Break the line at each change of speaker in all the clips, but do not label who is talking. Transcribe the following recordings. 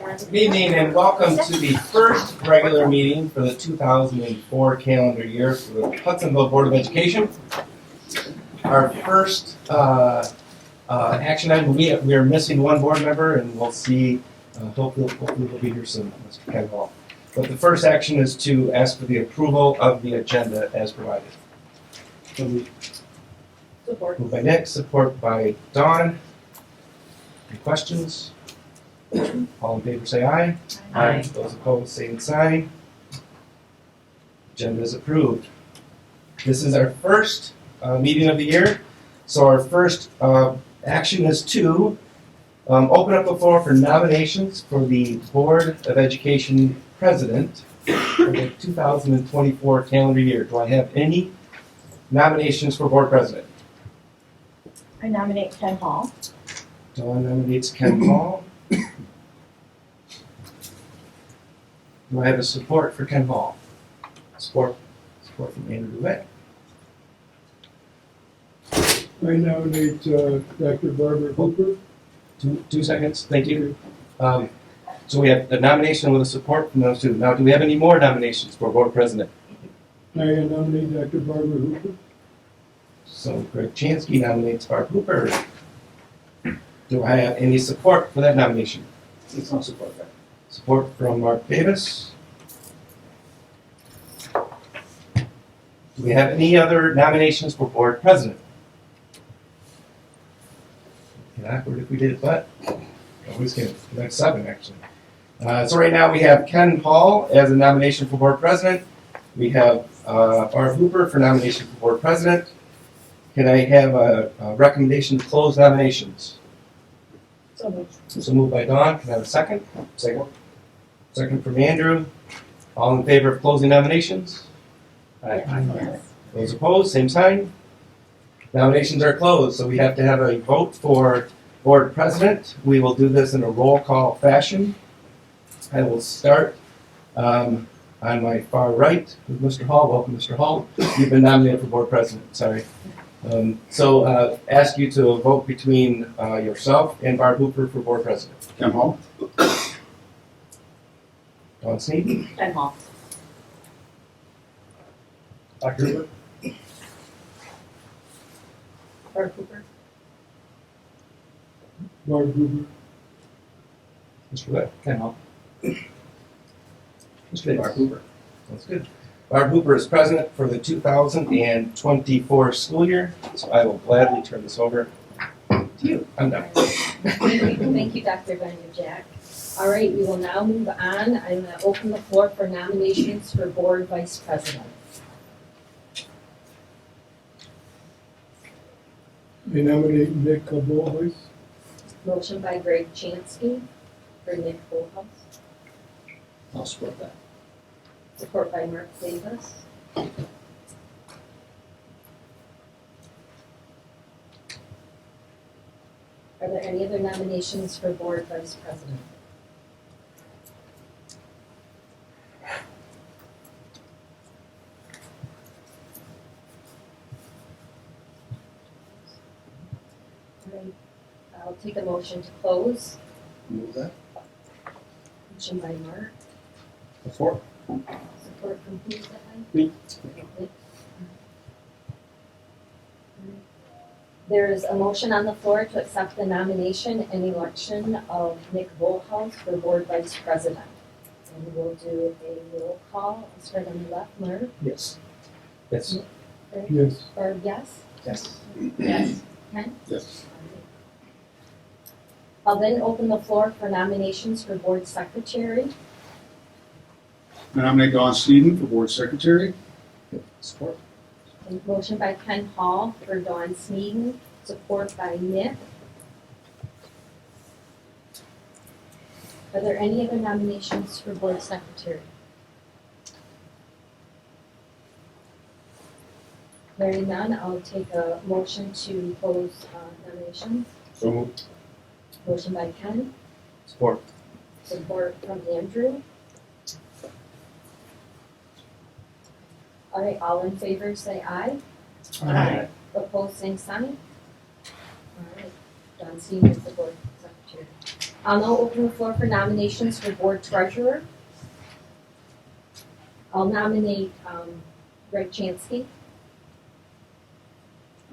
Good evening and welcome to the first regular meeting for the 2004 calendar year for the Hudsonville Board of Education. Our first action item, we are missing one board member and we'll see, hopefully we'll be here soon, Mr. Ken Hall. But the first action is to ask for the approval of the agenda as provided.
Support.
Moved by Nick, support by Dawn. Any questions? All in favor say aye.
Aye.
Those opposed, same sign. Agenda is approved. This is our first meeting of the year. So our first action is to open up the floor for nominations for the Board of Education President for the 2024 calendar year. Do I have any nominations for Board President?
I nominate Ken Hall.
Dawn nominates Ken Hall. Do I have a support for Ken Hall? Support. Support from Andrew Levitt.
I nominate Dr. Barbara Hooper.
2 seconds, thank you. So we have a nomination with a support from those two. Now, do we have any more nominations for Board President?
I nominate Dr. Barbara Hooper.
So Greg Chansky nominates Barb Hooper. Do I have any support for that nomination?
It's not support that.
Support from Mark Davis. Do we have any other nominations for Board President? It'd be awkward if we did, but always get that's 7 actually. So right now we have Ken Hall as a nomination for Board President. We have Barb Hooper for nomination for Board President. Can I have a recommendation to close nominations?
So moved.
So moved by Dawn. Can I have a second? Second. Second from Andrew. All in favor of closing nominations?
Yes.
Those opposed, same sign. Nominations are closed, so we have to have a vote for Board President. We will do this in a roll call fashion. I will start on my far right with Mr. Hall. Welcome, Mr. Hall. You've been nominated for Board President, sorry. So ask you to vote between yourself and Barb Hooper for Board President.
Ken Hall.
Dawn Sneeden.
Ken Hall.
Dr. Hooper.
Barb Cooper.
Barbara Hooper.
Mr. Webb. Ken Hall. Mr. Barb Hooper. That's good. Barb Hooper is president for the 2024 school year, so I will gladly turn this over to you. I'm done.
Thank you, Dr. Jack. All right, we will now move on. I'm going to open the floor for nominations for Board Vice President.
I nominate Nick Boulhouse.
Motion by Greg Chansky for Nick Bullhouse.
I'll support that.
Support by Mark Davis. Are there any other nominations for Board Vice President? All right, I'll take a motion to close.
Move that.
Motion by Mark.
Support.
Support from who's that by?
Me.
Nick. There is a motion on the floor to accept the nomination and election of Nick Bullhouse for Board Vice President. And we'll do a roll call. I'll start on the left, Mark.
Yes. Yes.
Yes.
Or yes?
Yes.
Yes. Ken?
Yes.
I'll then open the floor for nominations for Board Secretary.
I nominate Dawn Sneeden for Board Secretary.
Support.
And motion by Ken Hall for Dawn Sneeden, support by Nick. Are there any other nominations for Board Secretary? Hearing none, I'll take a motion to close nominations.
So moved.
Motion by Ken,
Support.
support from Andrew. All right, all in favor say aye.
Aye.
Opposed, same sign. All right, Dawn Sneeden is the Board Secretary. I'll now open the floor for nominations for board treasurer. I'll nominate Greg Chansky,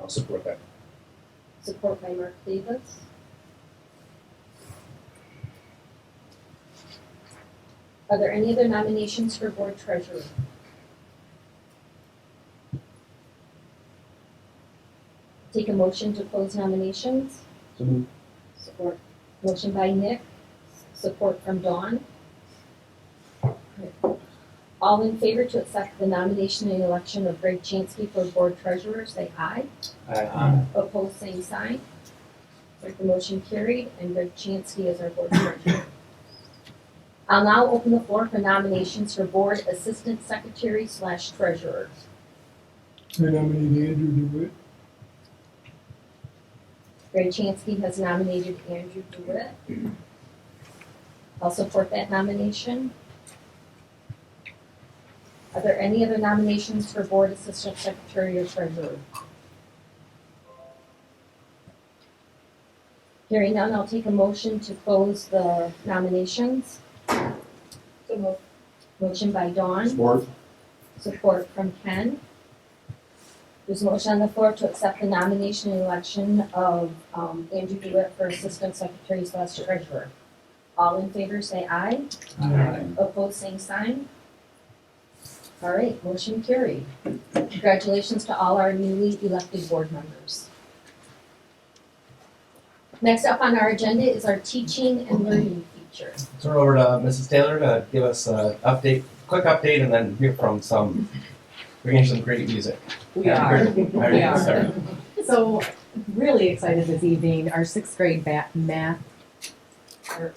I'll support that.
support by Mark Davis. Are there any other nominations for board treasurer? Take a motion to close nominations.
So moved.
Support. Motion by Nick, support from Dawn. All in favor to accept the nomination and election of Greg Chansky for board treasurer, say aye. Opposed, same sign. The motion carried, and Greg Chansky is our board treasurer. I'll now open the floor for nominations for board assistant secretary / treasurer.
I nominate Andrew DeWitt.
Greg Chansky has nominated Andrew DeWitt. I'll support that nomination. Are there any other nominations for board assistant secretary or treasurer? Hearing none, I'll take a motion to close the nominations.
So moved.
Motion by Dawn,
Support.
support from Ken. There's a motion on the floor to accept the nomination and election of Andrew DeWitt for assistant secretary / treasurer. All in favor say aye.
Aye.
Opposed, same sign. All right, motion carried. Congratulations to all our newly elected board members. Next up on our agenda is our teaching and learning feature.
Turn over to Mrs. Taylor to give us a quick update, and then hear from bringing some great music.
We are.
All right, start.
So, really excited this evening. Our sixth grade math. It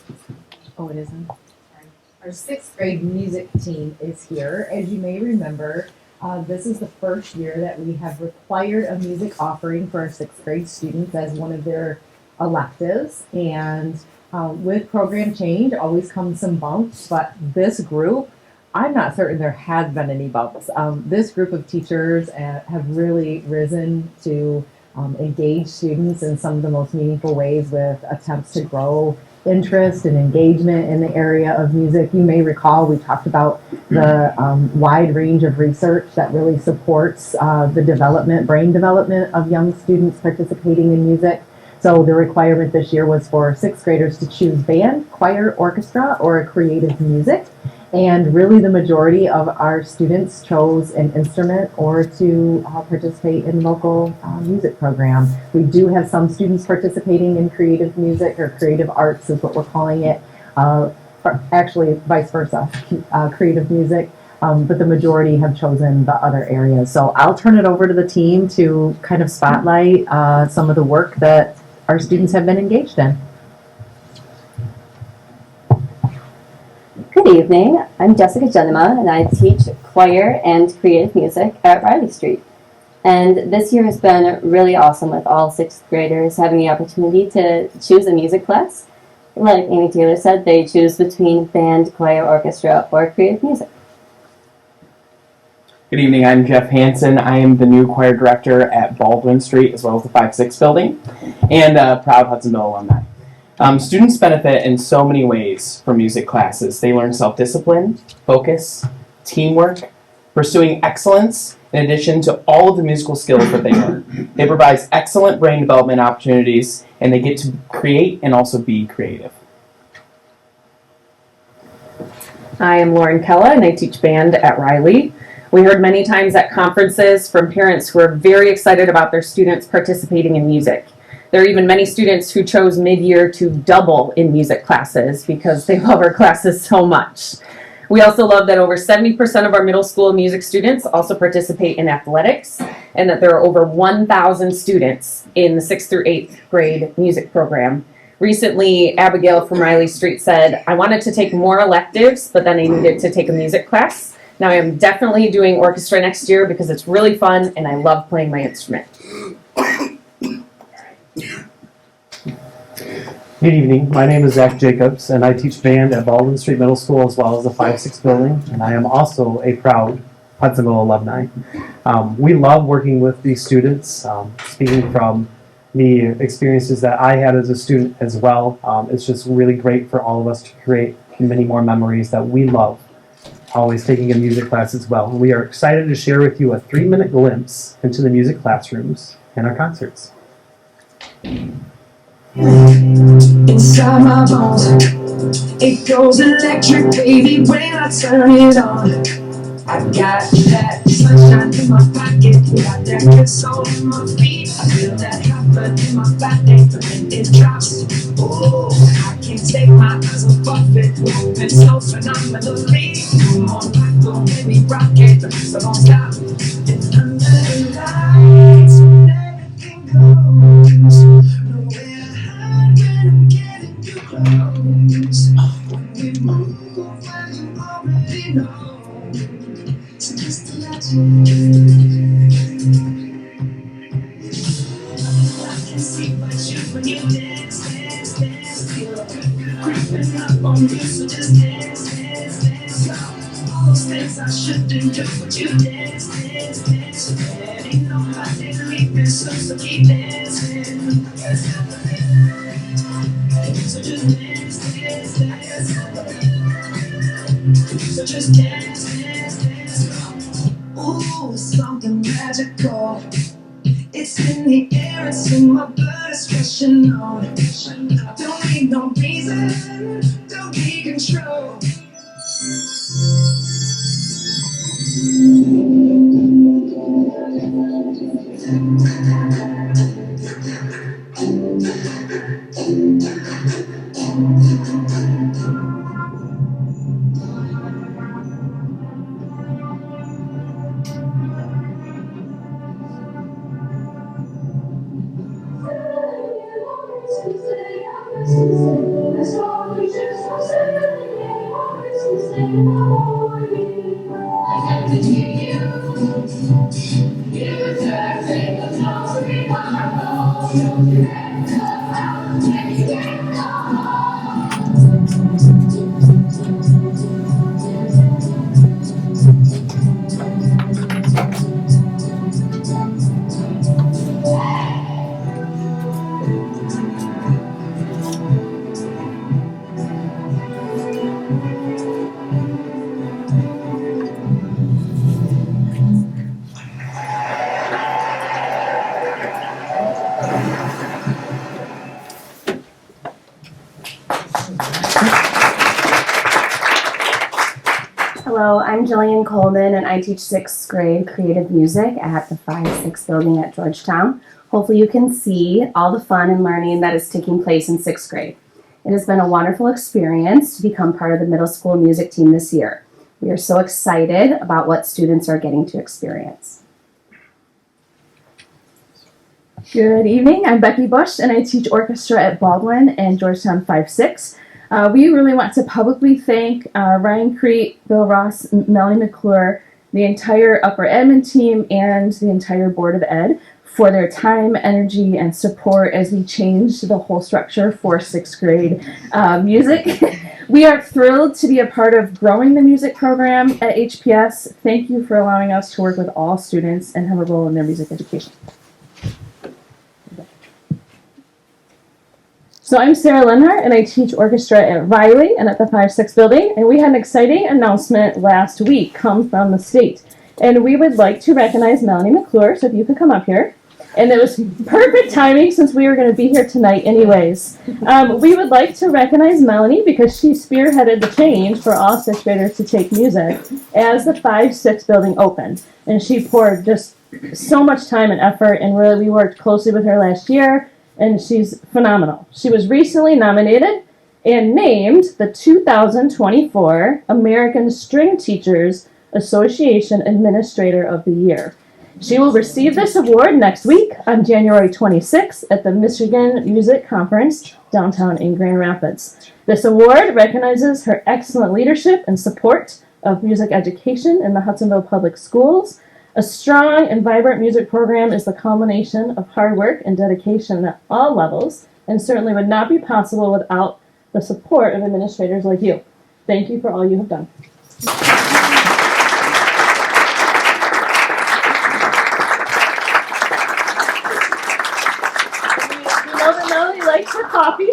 isn't. Sorry. Our sixth grade music team is here. As you may remember, this is the first year that we have required a music offering for our sixth grade students as one of their electives. And with program change, always comes some bumps. But this group, I'm not certain there has been any bumps. This group of teachers have really risen to engage students in some of the most meaningful ways with attempts to grow interest and engagement in the area of music. You may recall we talked about the wide range of research that really supports the brain development of young students participating in music. So the requirement this year was for sixth graders to choose band, choir, orchestra, or creative music. And really the majority of our students chose an instrument or to participate in local music program. We do have some students participating in creative music, or creative arts is what we're calling it. Actually, vice versa, creative music. But the majority have chosen the other areas. So I'll turn it over to the team to kind of spotlight some of the work that our students have been engaged in.
Good evening, I'm Jessica Genema and I teach choir and creative music at Riley Street. And this year has been really awesome with all sixth graders having the opportunity to choose a music class. Like Amy Taylor said, they choose between band, choir, orchestra, or creative music.
Good evening, I'm Jeff Hansen. I am the new choir director at Baldwin Street as well as the 5-6 building, and a proud Hudsonville alumni. Students benefit in so many ways from music classes. They learn self-discipline, focus, teamwork, pursuing excellence, in addition to all of the musical skills that they learn. It provides excellent brain development opportunities, and they get to create and also be creative.
I am Lauren Kella, and I teach band at Riley. We heard many times at conferences from parents who are very excited about their students participating in music. There are even many students who chose mid-year to double in music classes because they love our classes so much. We also love that over 70% of our middle school music students also participate in athletics, and that there are over 1,000 students in the 6th through 8th grade music program. Recently, Abigail from Riley Street said, I wanted to take more electives, but then I needed to take a music class. Now I am definitely doing orchestra next year because it's really fun and I love playing my instrument.
Good evening, my name is Zach Jacobs and I teach band at Baldwin Street Middle School as well as the 5-6 building, and I am also a proud Hudsonville alumni. We love working with these students, speaking from the experiences that I had as a student as well. It's just really great for all of us to create many more memories that we love, always taking a music class as well. And we are excited to share with you a 3-minute glimpse into the music classrooms and our concerts.
Inside my bones, it goes electric, baby, when I turn it on. I got that sunshine in my pocket, got that good soul in my feet. I feel that hot blood in my body when it drops. Ooh, I can't take my eyes off it, moving so phenomenally. Come on, rock the way we rock it, so don't stop. And under the lights, when everything goes, nowhere to hide when I'm getting too close. When we move, well, you already know. So just imagine, I can see but you when you dance, dance, dance. Feel it creeping up on you, so just dance, dance, dance. All those things I shouldn't do, but you dance, dance, dance. And ain't nobody leaving, so keep dancing. So just dance, dance, dance. So just dance, dance, dance. Ooh, something magical. It's in the air, it's in my blood, it's rushing on. Don't need no reason, don't need control.
Hello, I'm Jillian Coleman and I teach 6th grade creative music at the 5-6 building at Georgetown. Hopefully you can see all the fun and learning that is taking place in 6th grade. It has been a wonderful experience to become part of the middle school music team this year. We are so excited about what students are getting to experience.
Good evening, I'm Becky Bush and I teach orchestra at Baldwin and Georgetown 5-6. We really want to publicly thank Ryan Crete, Bill Ross, Melanie McClure, the entire Upper Edmond team, and the entire Board of Ed for their time, energy, and support as we changed the whole structure for 6th grade music. We are thrilled to be a part of growing the music program at HPS. Thank you for allowing us to work with all students and have a role in their music education. So I'm Sarah Lenhart, and I teach orchestra at Riley and at the 5-6 building. And we had an exciting announcement last week come from the state. And we would like to recognize Melanie McClure, so if you could come up here. And it was perfect timing since we were going to be here tonight anyways. We would like to recognize Melanie because she spearheaded the change for all 6th graders to take music as the 5-6 building opened. And she poured just so much time and effort, and really we worked closely with her last year. And she's phenomenal. She was recently nominated and named the 2024 American String Teachers Association Administrator of the Year. She will receive this award next week on January 26th at the Michigan Music Conference downtown in Grand Rapids. This award recognizes her excellent leadership and support of music education in the Hudsonville Public Schools. A strong and vibrant music program is the culmination of hard work and dedication at all levels, and certainly would not be possible without the support of administrators like you. Thank you for all you have done.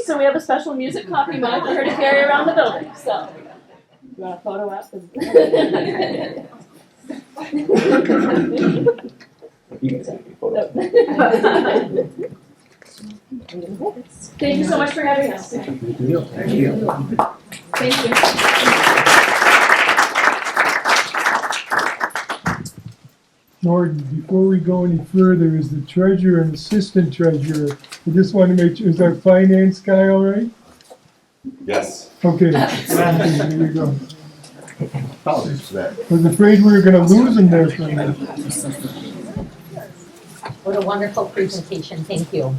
so we have a special music coffee mug for her to carry around the building. So, you want a photo op? Thank you so much for having us.
Thank you.
Thank you.
Jordan, before we go any further, is the treasurer and assistant treasurer, I just want to make sure, is our finance guy all right?
Yes.
Okay, here we go.
Apologies for that.
I was afraid we were gonna lose him there for a minute.
What a wonderful presentation, thank you.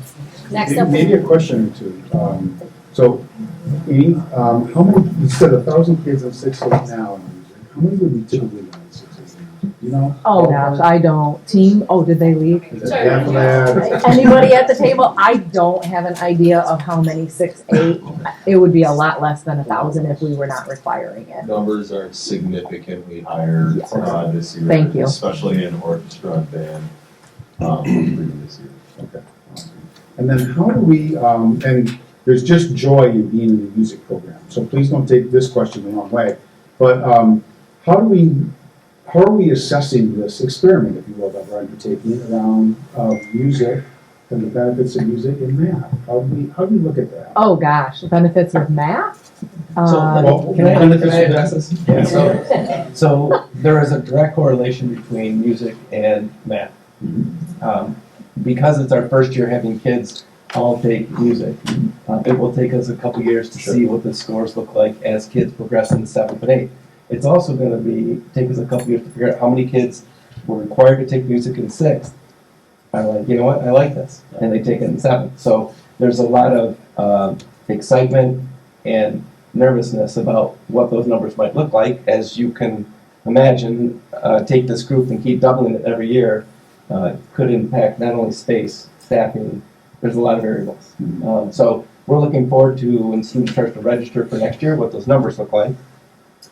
Next up.
Maybe a question or two. So, Amy, how many, you said 1,000 kids in 6th grade now in music. How many would we typically have in 6th grade? You know?
Oh gosh, I don't. Team, oh, did they leave?
Is it half of that?
Anybody at the table? I don't have an idea of how many 6, 8. It would be a lot less than 1,000 if we were not requiring it.
Numbers are significantly higher this year.
Thank you.
Especially in orchestra and band, previous year.
Okay. And then how do we, and there's just joy in being in the music program, so please don't take this question the wrong way, but how are we assessing this experiment, if you will, that we're undertaking around music and the benefits of music in math? How do we look at that?
Oh gosh, the benefits of math?
So, can I address this? Yeah, so there is a direct correlation between music and math. Because it's our first year having kids all take music, it will take us a couple years to see what the scores look like as kids progress into 7th and 8th. It's also going to take us a couple years to figure out how many kids were required to take music in 6th. I'm like, you know what, I like this, and they take it in 7th. So there's a lot of excitement and nervousness about what those numbers might look like. As you can imagine, take this group and keep doubling it every year could impact not only space, staffing, there's a lot of variables. So we're looking forward to when students start to register for next year, what those numbers look like.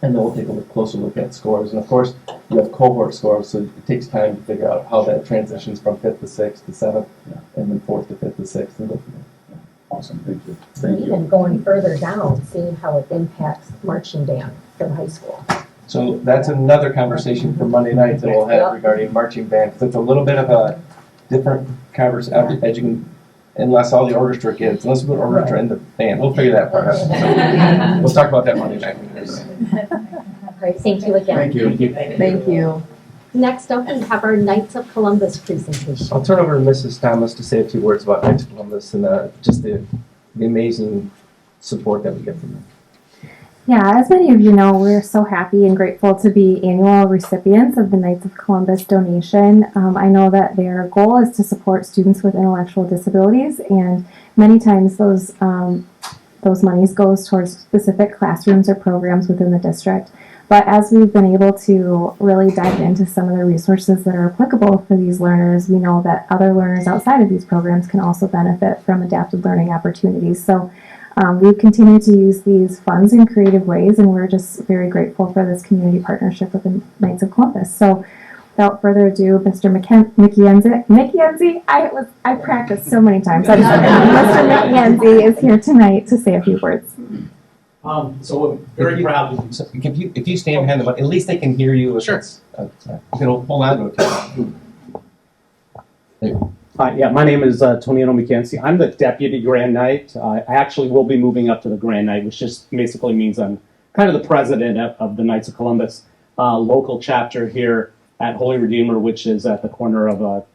And then we'll take a closer look at scores. And of course, you have cohort scores, so it takes time to figure out how that transitions from 5th to 6th to 7th, and then 4th to 5th to 6th, and go from there.
Awesome, thank you.
And
Thank you.
even going further down, seeing how it impacts marching band for the high school.
So that's another conversation for Monday night that we'll have regarding marching band, because it's a little bit of a different conversation, unless all the orchestra kids, unless we put orchestra in the band, we'll figure that part out. So we'll talk about that Monday night.
Great, thank you again.
Thank you.
Thank you.
Next up, we have our Knights of Columbus presentation.
I'll turn over to Mrs. Thomas to say a few words about Knights of Columbus and just the amazing support that we get from them.
Yeah, as many of you know, we're so happy and grateful to be annual recipients of the Knights of Columbus donation. I know that their goal is to support students with intellectual disabilities, and many times those monies goes towards specific classrooms or programs within the district. But as we've been able to really dive into some of the resources that are applicable for these learners, we know that other learners outside of these programs can also benefit from adapted learning opportunities. So we continue to use these funds in creative ways, and we're just very grateful for this community partnership with the Knights of Columbus. So without further ado, Mr. McKenzie, I practiced so many times. Mr. McKenzie is here tonight to say a few words.
So we're very proud.
So if you stand behind them, at least they can hear you.
Sure.
Hold on to it.
Hi, yeah, my name is Tonino McKenzie. I'm the Deputy Grand Knight. I actually will be moving up to the Grand Knight, which just basically means I'm kind of the president of the Knights of Columbus local chapter here at Holy Redeemer, which is at the corner of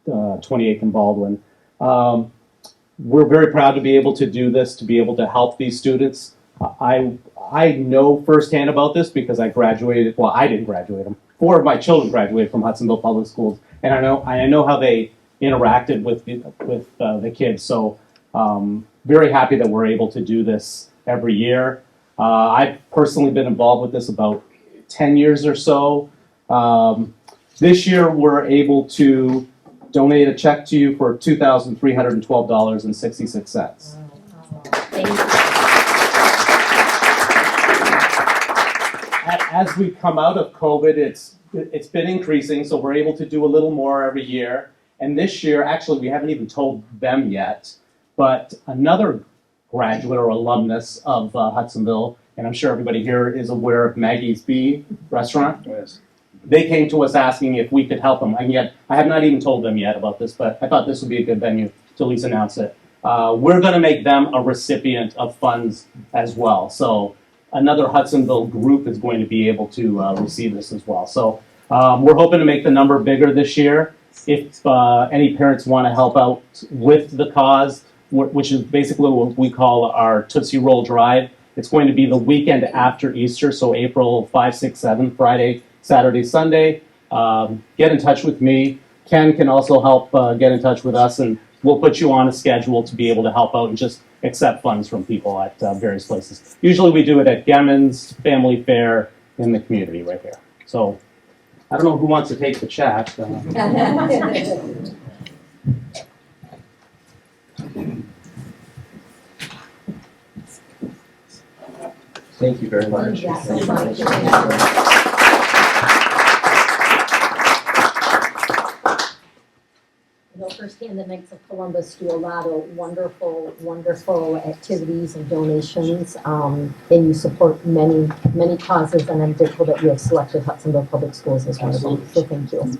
28th and Baldwin. We're very proud to be able to do this, to be able to help these students. I know firsthand about this because I graduated, well, I didn't graduate them. 4 of my children graduated from Hudsonville Public Schools, and I know how they interacted with the kids. So very happy that we're able to do this every year. I've personally been involved with this about 10 years or so. This year we're able to donate a check to you for $2,312.66.
Thank you.
As we come out of COVID, it's been increasing, so we're able to do a little more every year. And this year, actually, we haven't even told them yet, but another
graduate or alumnus of Hudsonville, and I'm sure everybody here is aware of Maggie's Bee restaurant.
Yes.
They came to us asking if we could help them. And yet, I have not even told them yet about this, but I thought this would be a good venue to at least announce it. We're going to make them a recipient of funds as well. So another Hudsonville group is going to be able to receive this as well. So we're hoping to make the number bigger this year. If any parents want to help out with the cause, which is basically what we call our Tootsie Roll Drive, it's going to be the weekend after Easter, so April 5, 6, 7, Friday, Saturday, Sunday. Get in touch with me. Ken can also help get in touch with us, and we'll put you on a schedule to be able to help out and just accept funds from people at various places. Usually we do it at Gemmons Family Fair in the community right here. So I don't know who wants to take the chat.
Thank you very much.
I know firsthand the Knights of Columbus do a lot of wonderful, wonderful activities and donations, and you support many, many causes, and I'm grateful that you have selected Hudsonville Public Schools as one of them, so thank you.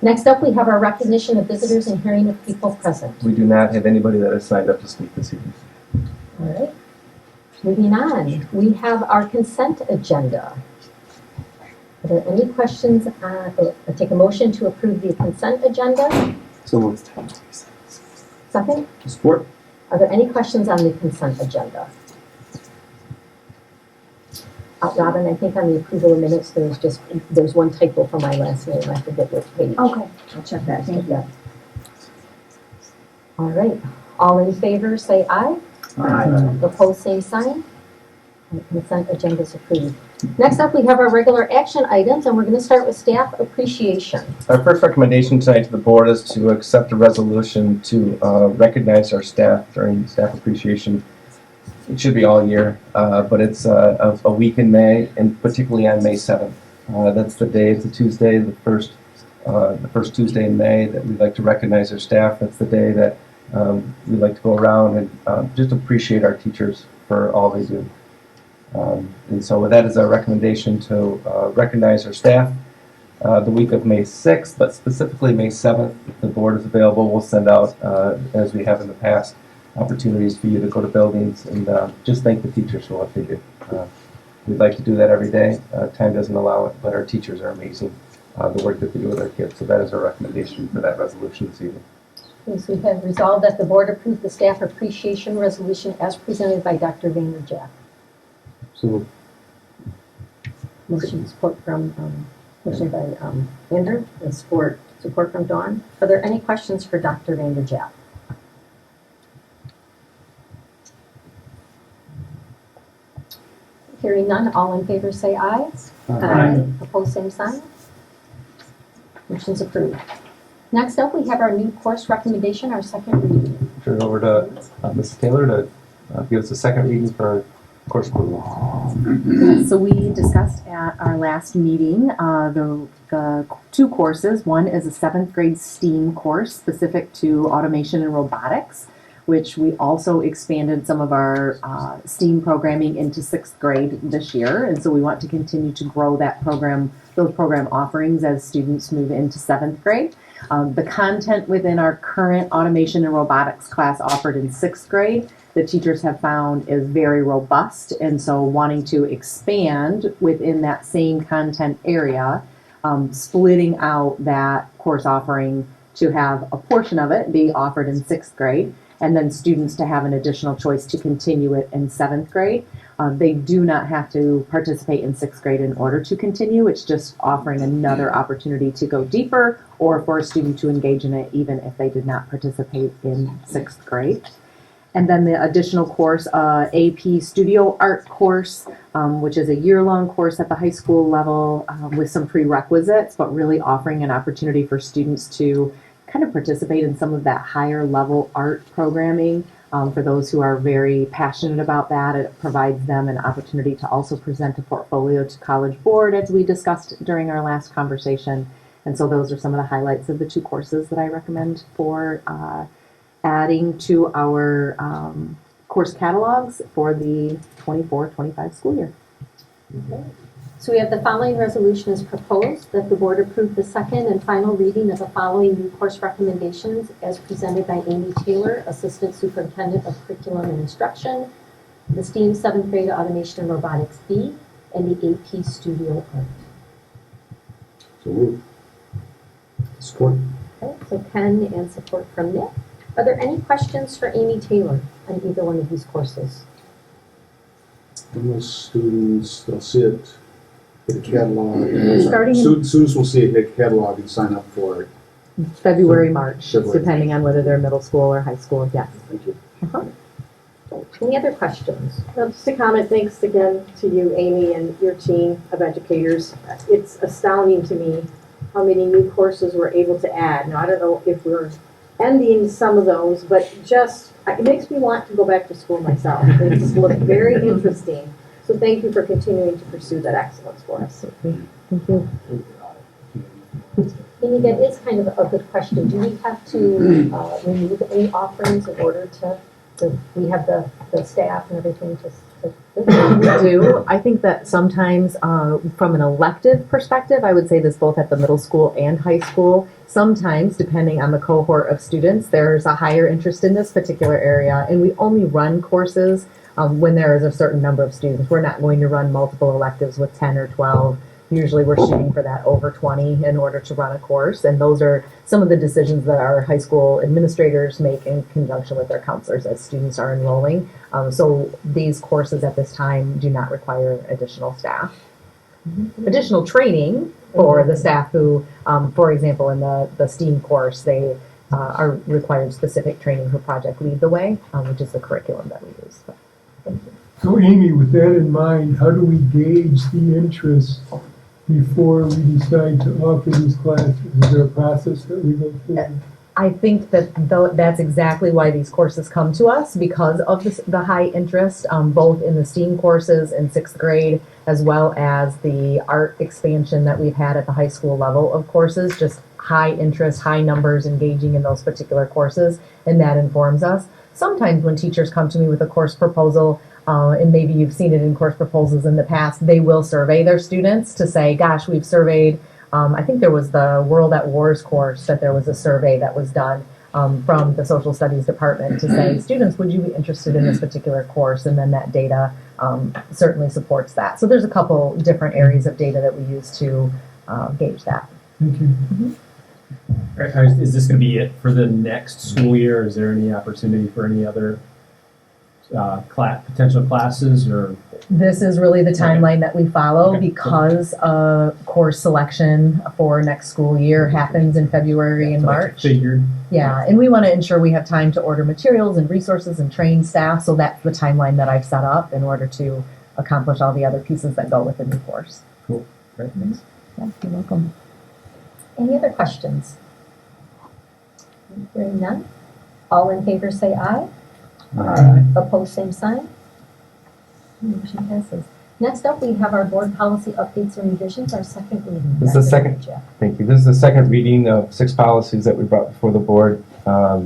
Next up, we have our recognition of visitors and hearing of people present.
We do not have anybody that has signed up to speak this evening.
All right. Moving on, we have our consent agenda. Are there any questions? I take a motion to approve the consent agenda.
So moved.
Second,
Support.
are there any questions on the consent agenda? Robin, I think on the approval of minutes, there's one typo for my last name. I forget which page.
Okay, I'll check that. Thank you.
All right. All in favor, say aye.
Aye.
Opposed, same sign. And consent agenda is approved. Next up, we have our regular action items, and we're going to start with staff appreciation.
Our first recommendation tonight to the board is to accept a resolution to recognize our staff during Staff Appreciation. It should be all year, but it's a week in May, and particularly on May 7th. That's the day, it's a Tuesday, the first Tuesday in May that we'd like to recognize our staff. That's the day that we'd like to go around and just appreciate our teachers for all they do. And so that is our recommendation to recognize our staff the week of May 6th, but specifically May 7th. If the board is available, we'll send out, as we have in the past, opportunities for you to go to buildings and just thank the teachers for what they do. We'd like to do that every day. Time doesn't allow it, but our teachers are amazing, the work that they do with our kids. So that is our recommendation for that resolution this evening.
Yes, we have resolved that the board approve the staff appreciation resolution as presented by Dr. Vanderjack.
So
Motion support from, motion by Andrew, and support from Dawn. Are there any questions for Dr. Vanderjack? Hearing none, all in favor say aye.
Aye.
Opposed, same sign. Motion's approved. Next up, we have our new course recommendation, our second reading.
turn it over to Mrs. Taylor to give us a second reading for our course approval.
So we discussed at our last meeting the two courses. One is a 7th grade STEAM course specific to automation and robotics, which we also expanded some of our STEAM programming into 6th grade this year. And so we want to continue to grow that program, those program offerings as students move into 7th grade. The content within our current automation and robotics class offered in 6th grade, the teachers have found is very robust, and so wanting to expand within that same content area, splitting out that course offering to have a portion of it be offered in 6th grade, and then students to have an additional choice to continue it in 7th grade. They do not have to participate in 6th grade in order to continue. It's just offering another opportunity to go deeper or for a student to engage in it even if they did not participate in 6th grade. And then the additional course, AP Studio Art course, which is a year-long course at the high school level with some prerequisites, but really offering an opportunity for students to kind of participate in some of that higher level art programming. For those who are very passionate about that, it provides them an opportunity to also present a portfolio to College Board, as we discussed during our last conversation. And so those are some of the highlights of the two courses that I recommend for
adding to our course catalogs for the 24-25 school year.
So we have the following resolution as proposed, that the board approve the second and final reading of the following new course recommendations as presented by Amy Taylor, Assistant Superintendent of Curriculum and Instruction, the STEAM 7th grade Automation and Robotics B, and the AP Studio Art.
So moved. Support.
Okay, so Ken and support from Nick. Are there any questions for Amy Taylor on either one of these courses?
Most students, they'll see it, get a catalog.
Starting in-
Students will see it, get a catalog and sign up for it.
February, March,
February.
depending on whether they're middle school or high school, yes.
Thank you.
Any other questions?
Just a comment, thanks again to you, Amy, and your team of educators. It's astounding to me how many new courses we're able to add. Now, I don't know if we're ending some of those, but just, it makes me want to go back to school myself. They just look very interesting. So thank you for continuing to pursue that excellence for us.
Thank you.
Amy, that is kind of a good question. Do we have to remove any offerings in order to we have the staff and everything
We do. I think that sometimes from an elective perspective, I would say this both at the middle school and high school, sometimes depending on the cohort of students, there's a higher interest in this particular area, and we only run courses when there is a certain number of students. We're not going to run multiple electives with 10 or 12. Usually we're shooting for that over 20 in order to run a course, and those are some of the decisions that our high school administrators make in conjunction with their counselors as students are enrolling. So these courses at this time do not require additional staff. Additional training for the staff who, for example, in the STEAM course, they are required specific training for Project Lead the Way, which is the curriculum that we use. So, thank you.
So Amy, with that in mind, how do we gauge the interest before we decide to offer these classes? Is there a process that we go through?
I think that that's exactly why these courses come to us, because of the high interest, both in the STEAM courses in 6th grade, as well as the art expansion that we've had at the high school level of courses, just high interest, high numbers engaging in those particular courses, and that informs us. Sometimes when teachers come to me with a course proposal, and maybe you've seen it in course proposals in the past, they will survey their students to say, gosh, we've surveyed, I think there was the World at Wars course that there was a survey that was done from the social studies department to say, students, would you be interested in this particular course? And then that data certainly supports that. So there's a couple different areas of data that we use to gauge that.
Thank you.
Is this going to be it for the next school year? Is there any opportunity for any other potential classes, or?
This is really the timeline that we follow because course selection for next school year happens in February and March.
Figured.
Yeah, and we want to ensure we have time to order materials and resources and train staff, so that's the timeline that I've set up in order to accomplish all the other pieces that go with the new course.
Cool. Great. Thanks.
Yeah, you're welcome.
Any other questions? Hearing none. All in favor say aye.
Aye.
Opposed, same sign. Motion passes. Next up, we have our board policy updates and revisions, our second reading.
This is the second. Thank you. This is the second reading of 6 policies that we brought before the board a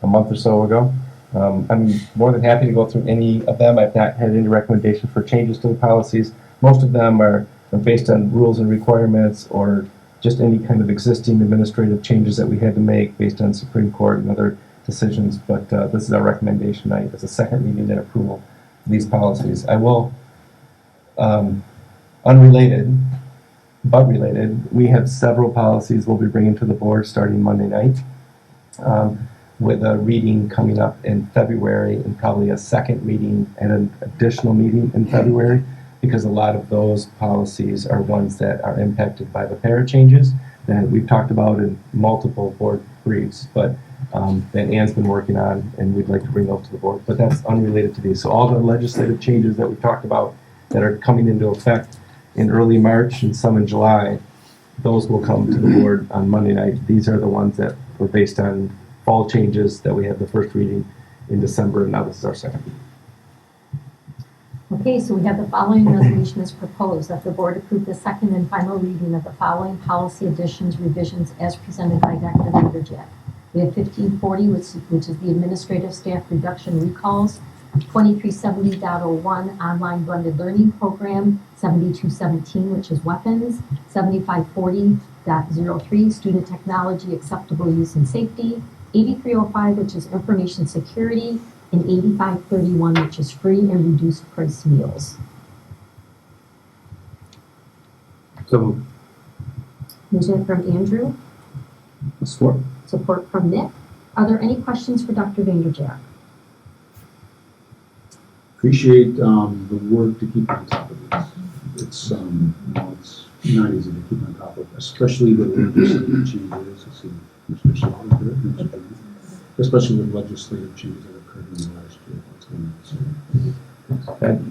month or so ago. I'm more than happy to go through any of them. I've not had any recommendation for changes to the policies. Most of them are based on rules and requirements or just any kind of existing administrative changes that we had to make based on Supreme Court and other decisions. But this is our recommendation tonight as a second reading and approval of these policies. I will, unrelated, but related, we have several policies we'll be bringing to the board starting Monday night, with a reading coming up in February and probably a second reading and an additional meeting in February, because a lot of those policies are ones that are impacted by the para changes that we've talked about in multiple board briefs, but that Ann's been working on, and we'd like to bring those to the board. But that's unrelated to these. So all the legislative changes that we talked about that are coming into effect in early March and some in July, those will come to the board on Monday night. These are the ones that were based on fall changes that we had the first reading in December, and now this is our second reading.
Okay, so we have the following resolution as proposed, that the board approve the second and final reading of the following policy additions, revisions as presented by Dr. Vanderjack.
We have 1540, which is the administrative staff reduction recalls, 2370.01 online blended learning program, 7217, which is weapons, 7540.03 student technology acceptable use and safety, 8305, which is information security, and 8531, which is free and reduced price meals.
So,
Motion from Andrew,
support.
support from Nick. Are there any questions for Dr. Vanderjack?
Appreciate the work to keep on top of this. It's it's not easy to keep on top of, especially with legislative changes. I see Mr. Slagh here, Mr. Jones, especially with legislative changes that occurred in the last year. What's going on?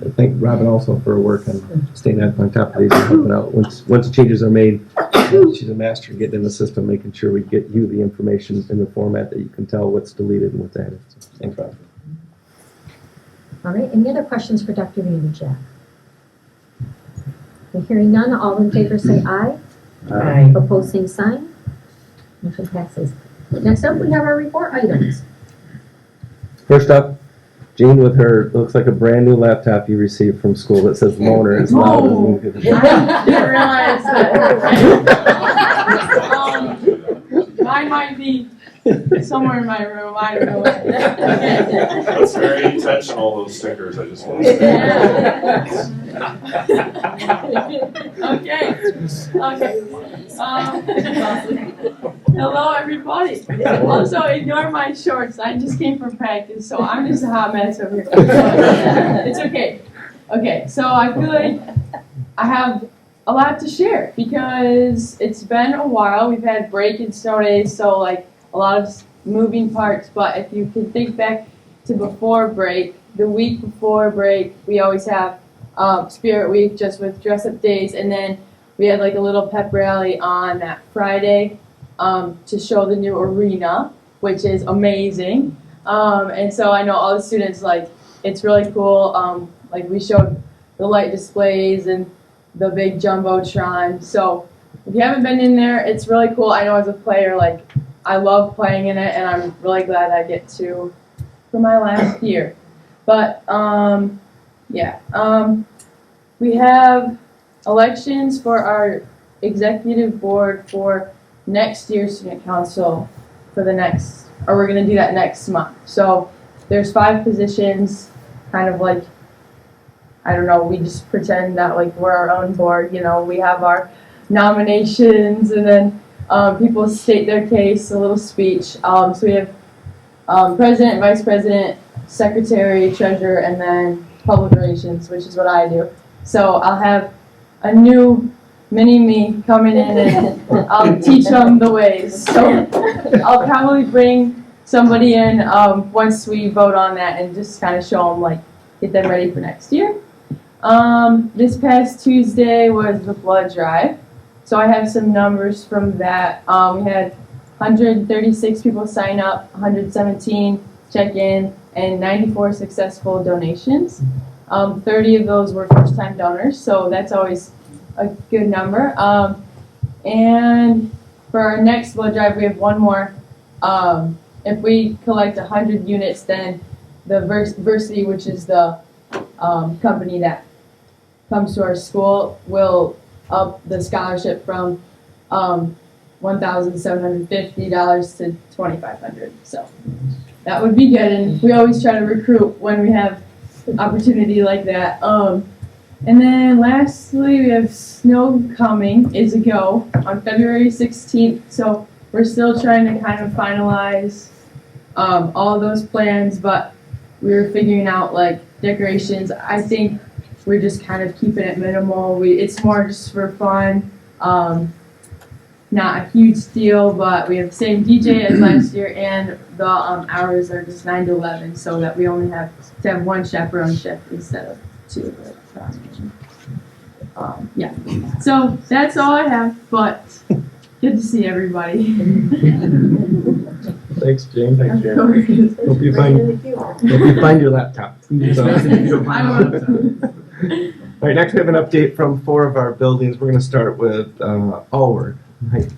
I thank Robin also for her work on staying on top of these and helping out. Once the changes are made, she's a master at getting in the system, making sure we get you the information in the format that you can tell what's deleted and what's added. So, thanks, Robin.
All right, any other questions for Dr. Vanderjack? Okay, hearing none, all in favor say aye.
Aye.
Opposed, same sign. Motion passes. Next up, we have our report items.
First up, Jean with her, looks like a brand new laptop you received from school that says loaner. It's loud.
I didn't realize that. Mine might be somewhere in my room. I don't know.
That's very intentional, those stickers, I just want to say.
Okay. Hello, everybody. Also, ignore my shorts. I just came from practice, so I'm just a hot mess over here. It's okay. Okay, so I feel like I have a lot to share because it's been a while. We've had break and snow days, so like a lot of moving parts. But if you can think back to before break, the week before break, we always have Spirit Week just with dress-up days, and then we had like a little pep rally on that Friday to show the new arena, which is amazing. And so I know all the students, like, it's really cool. Like, we showed the light displays and the big Jumbotron. So if you haven't been in there, it's really cool. I know as a player, like, I love playing in it, and I'm really glad I get to for my last year. But, we have elections for our executive board for next year's student council we're going to do that next month. So there's 5 positions, kind of like, I don't know, we just pretend that like we're our own board, you know, we have our nominations and then people state their case, a little speech. So we have president, vice president, secretary, treasurer, and then public relations, which is what I do. So I'll have a new mini-me coming in and I'll teach them the ways. So I'll probably bring somebody in once we vote on that and just kind of show them, like, get them ready for next year. This past Tuesday was the blood drive. So I have some numbers from that. We had 136 people sign up, 117 check in, and 94 successful donations. 30 of those were first-time donors, so that's always a good number. And for our next blood drive, we have one more. If we collect 100 units, then the Versity, which is the company that comes to our school, will up the scholarship from $1,750 to $2,500. So that would be good, and we always try to recruit when we have opportunity like that. And then lastly, we have snow coming is a go on February 16th. So we're still trying to kind of finalize all of those plans, but we're figuring out like decorations. I think we're just kind of keeping it minimal. It's more just for fun. Not a huge deal, but we have the same DJ as last year, and the hours are just 9 to 11, so that we only have to have 1 chaperone shift instead of 2. Yeah, so that's all I have, but good to see everybody.
Thanks, Jane.
Thanks, Jane.
Hope you find your laptop.
I will.
All right, next we have an update from 4 of our buildings. We're going to start with Allward. Right.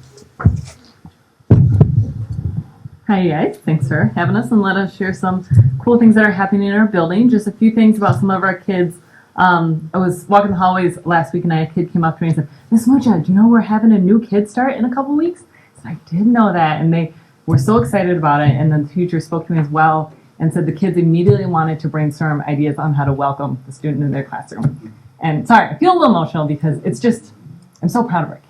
Hi guys, thanks for having us and let us share some cool things that are happening in our building. Just a few things about some of our kids. I was walking the hallways last week and a kid came up to me and said, Miss Moja, do you know we're having a new Kid Start in a couple weeks? I said, I didn't know that, and they were so excited about it. And then the teacher spoke to me as well and said the kids immediately wanted to brainstorm ideas on how to welcome the student in their classroom. And sorry, I feel a little emotional because it's just, I'm so proud of our kids.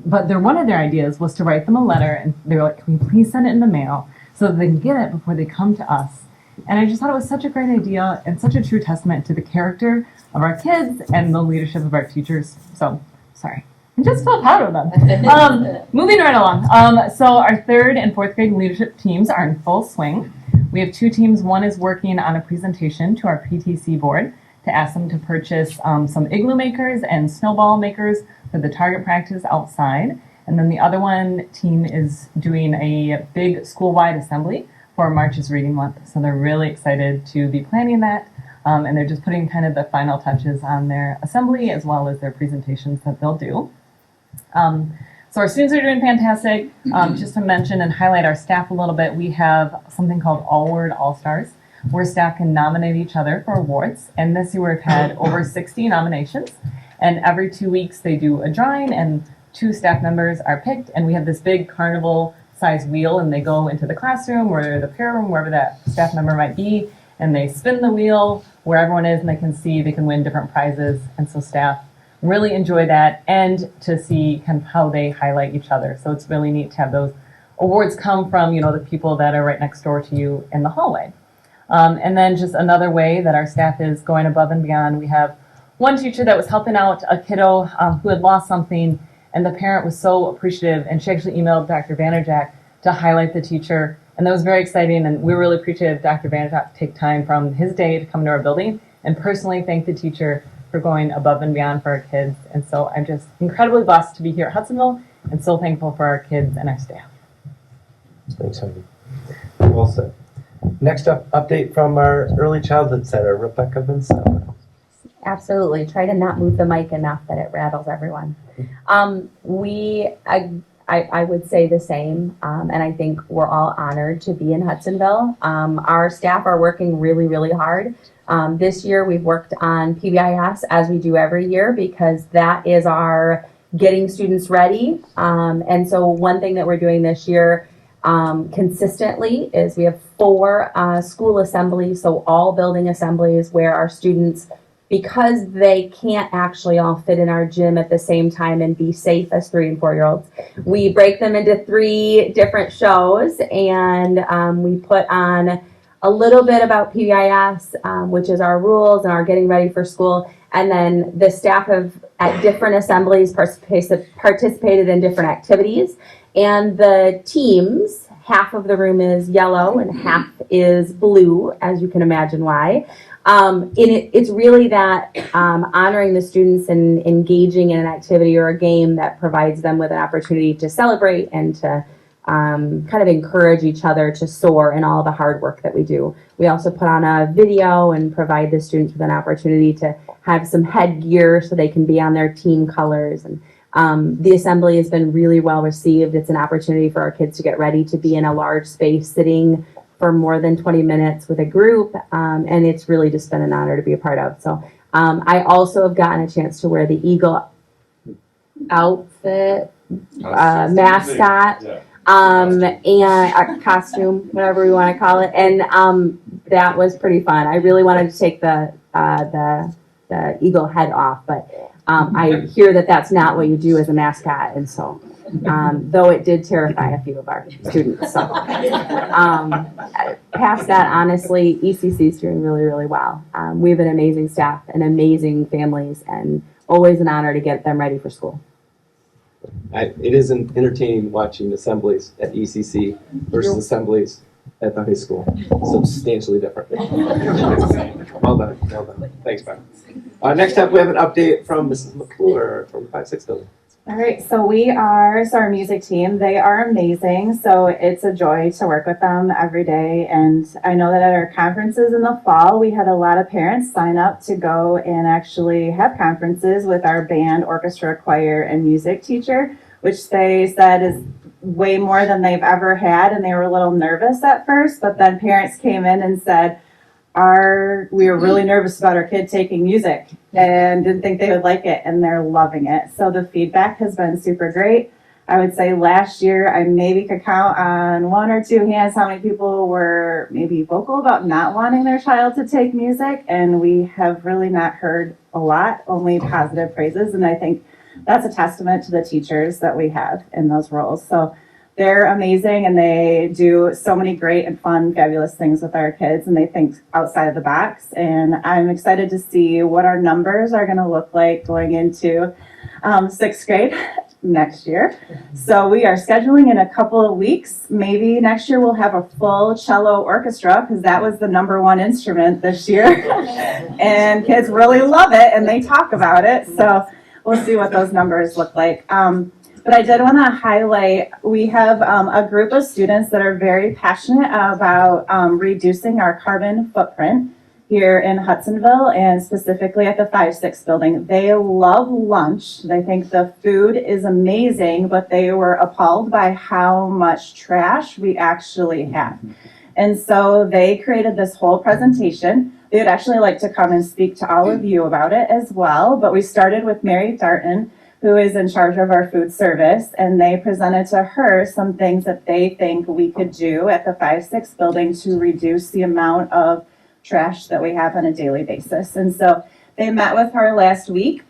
But one of their ideas was to write them a letter, and they were like, can we please send it in the mail so that they can get it before they come to us? And I just thought it was such a great idea and such a true testament to the character of our kids and the leadership of our teachers. So, sorry. I'm just so proud of them. Moving right along. So our 3rd and 4th grade leadership teams are in full swing. We have 2 teams. One is working on a presentation to our PTC board to ask them to purchase some igloo makers and snowball makers for the target practice outside. And then the other team is doing a big school-wide assembly for March's Reading Month. So they're really excited to be planning that. And they're just putting kind of the final touches on their assembly as well as their presentations that they'll do. So our students are doing fantastic. Just to mention and highlight our staff a little bit, we have something called All Word All-Stars, where staff can nominate each other for awards. And this year we've had over 60 nominations. And every 2 weeks they do a drawing and 2 staff members are picked. And we have this big carnival-sized wheel, and they go into the classroom or the prayer room, wherever that staff member might be, and they spin the wheel where everyone is, and they can win different prizes. And so staff really enjoy that, and to see kind of how they highlight each other. So it's really neat to have those awards come from, the people that are right next door to you in the hallway. And then just another way that our staff is going above and beyond, we have one teacher that was helping out a kiddo who had lost something, and the parent was so appreciative, and she actually emailed Dr. Vanderjack to highlight the teacher, and that was very exciting, and we were really appreciative Dr. Vanderjack to take time from his day to come to our building and personally thank the teacher for going above and beyond for our kids. And so I'm just incredibly blessed to be here at Hudsonville and so thankful for our kids and our staff.
Thanks, Heidi. Well said. Next up, update from our Early Childhood Center, Rebecca Vincent.
Absolutely. Try to not move the mic enough that it rattles everyone. I would say the same, and I think we're all honored to be in Hudsonville. Our staff are working really, really hard. This year we've worked on PBIS as we do every year because that is our getting students ready. And so one thing that we're doing this year consistently is we have 4 school assemblies, so all building assemblies where our students, because they can't actually all fit in our gym at the same time and be safe as 3 and 4-year-olds, we break them into 3 different shows, and we put on a little bit about PBIS, which is our rules and our getting ready for school, and then the staff have at different assemblies participated in different activities, and the teams, half of the room is yellow and half is blue, as you can imagine why. It's really that honoring the students and engaging in an activity or a game that provides them with an opportunity to celebrate and to kind of encourage each other to soar in all the hard work that we do. We also put on a video and provide the students with an opportunity to have some headgear so they can be on their team colors. And the assembly has been really well received. It's an opportunity for our kids to get ready to be in a large space sitting for more than 20 minutes with a group, and it's really just been an honor to be a part of. So I also have gotten a chance to wear the Eagle outfit, mascot, and a costume, whatever we want to call it, and that was pretty fun. I really wanted to take the eagle head off, but I hear that that's not what you do as a mascot, and so though it did terrify a few of our students. So past that, honestly, ECC is doing really, really well. We have an amazing staff and amazing families, and always an honor to get them ready for school.
It is entertaining watching assemblies at ECC versus assemblies at the high school. Substantially different. Well done, well done. Thanks, Brian. Next up, we have an update from Mrs. McClure from 5-6 building.
All right, so our music team, they are amazing. So it's a joy to work with them every day. And I know that at our conferences in the fall, we had a lot of parents sign up to go and actually have conferences with our band, orchestra, choir, and music teacher, which they said is way more than they've ever had, and they were a little nervous at first, but then parents came in and said, we were really nervous about our kid taking music and didn't think they would like it, and they're loving it. So the feedback has been super great. I would say last year I maybe could count on one or two hands how many people were maybe vocal about not wanting their child to take music, and we have really not heard a lot, only positive praises, and I think that's a testament to the teachers that we have in those roles. So they're amazing, and they do so many great and fun, fabulous things with our kids, and they think outside of the box. And I'm excited to see what our numbers are going to look like going into 6th grade next year. So we are scheduling in a couple of weeks. Maybe next year we'll have a full cello orchestra, because that was the #1 instrument this year. And kids really love it, and they talk about it. So we'll see what those numbers look like. But I did want to highlight, we have a group of students that are very passionate about reducing our carbon footprint here in Hudsonville, and specifically at the 5-6 building. They love lunch. They think the food is amazing, but they were appalled by how much trash we actually have. And so they created this whole presentation. They would actually like to come and speak to all of you about it as well. But we started with Mary Darton, who is in charge of our food service, and they presented to her some things that they think we could do at the 5-6 building to reduce the amount of trash that we have on a daily basis. And so they met with her last week,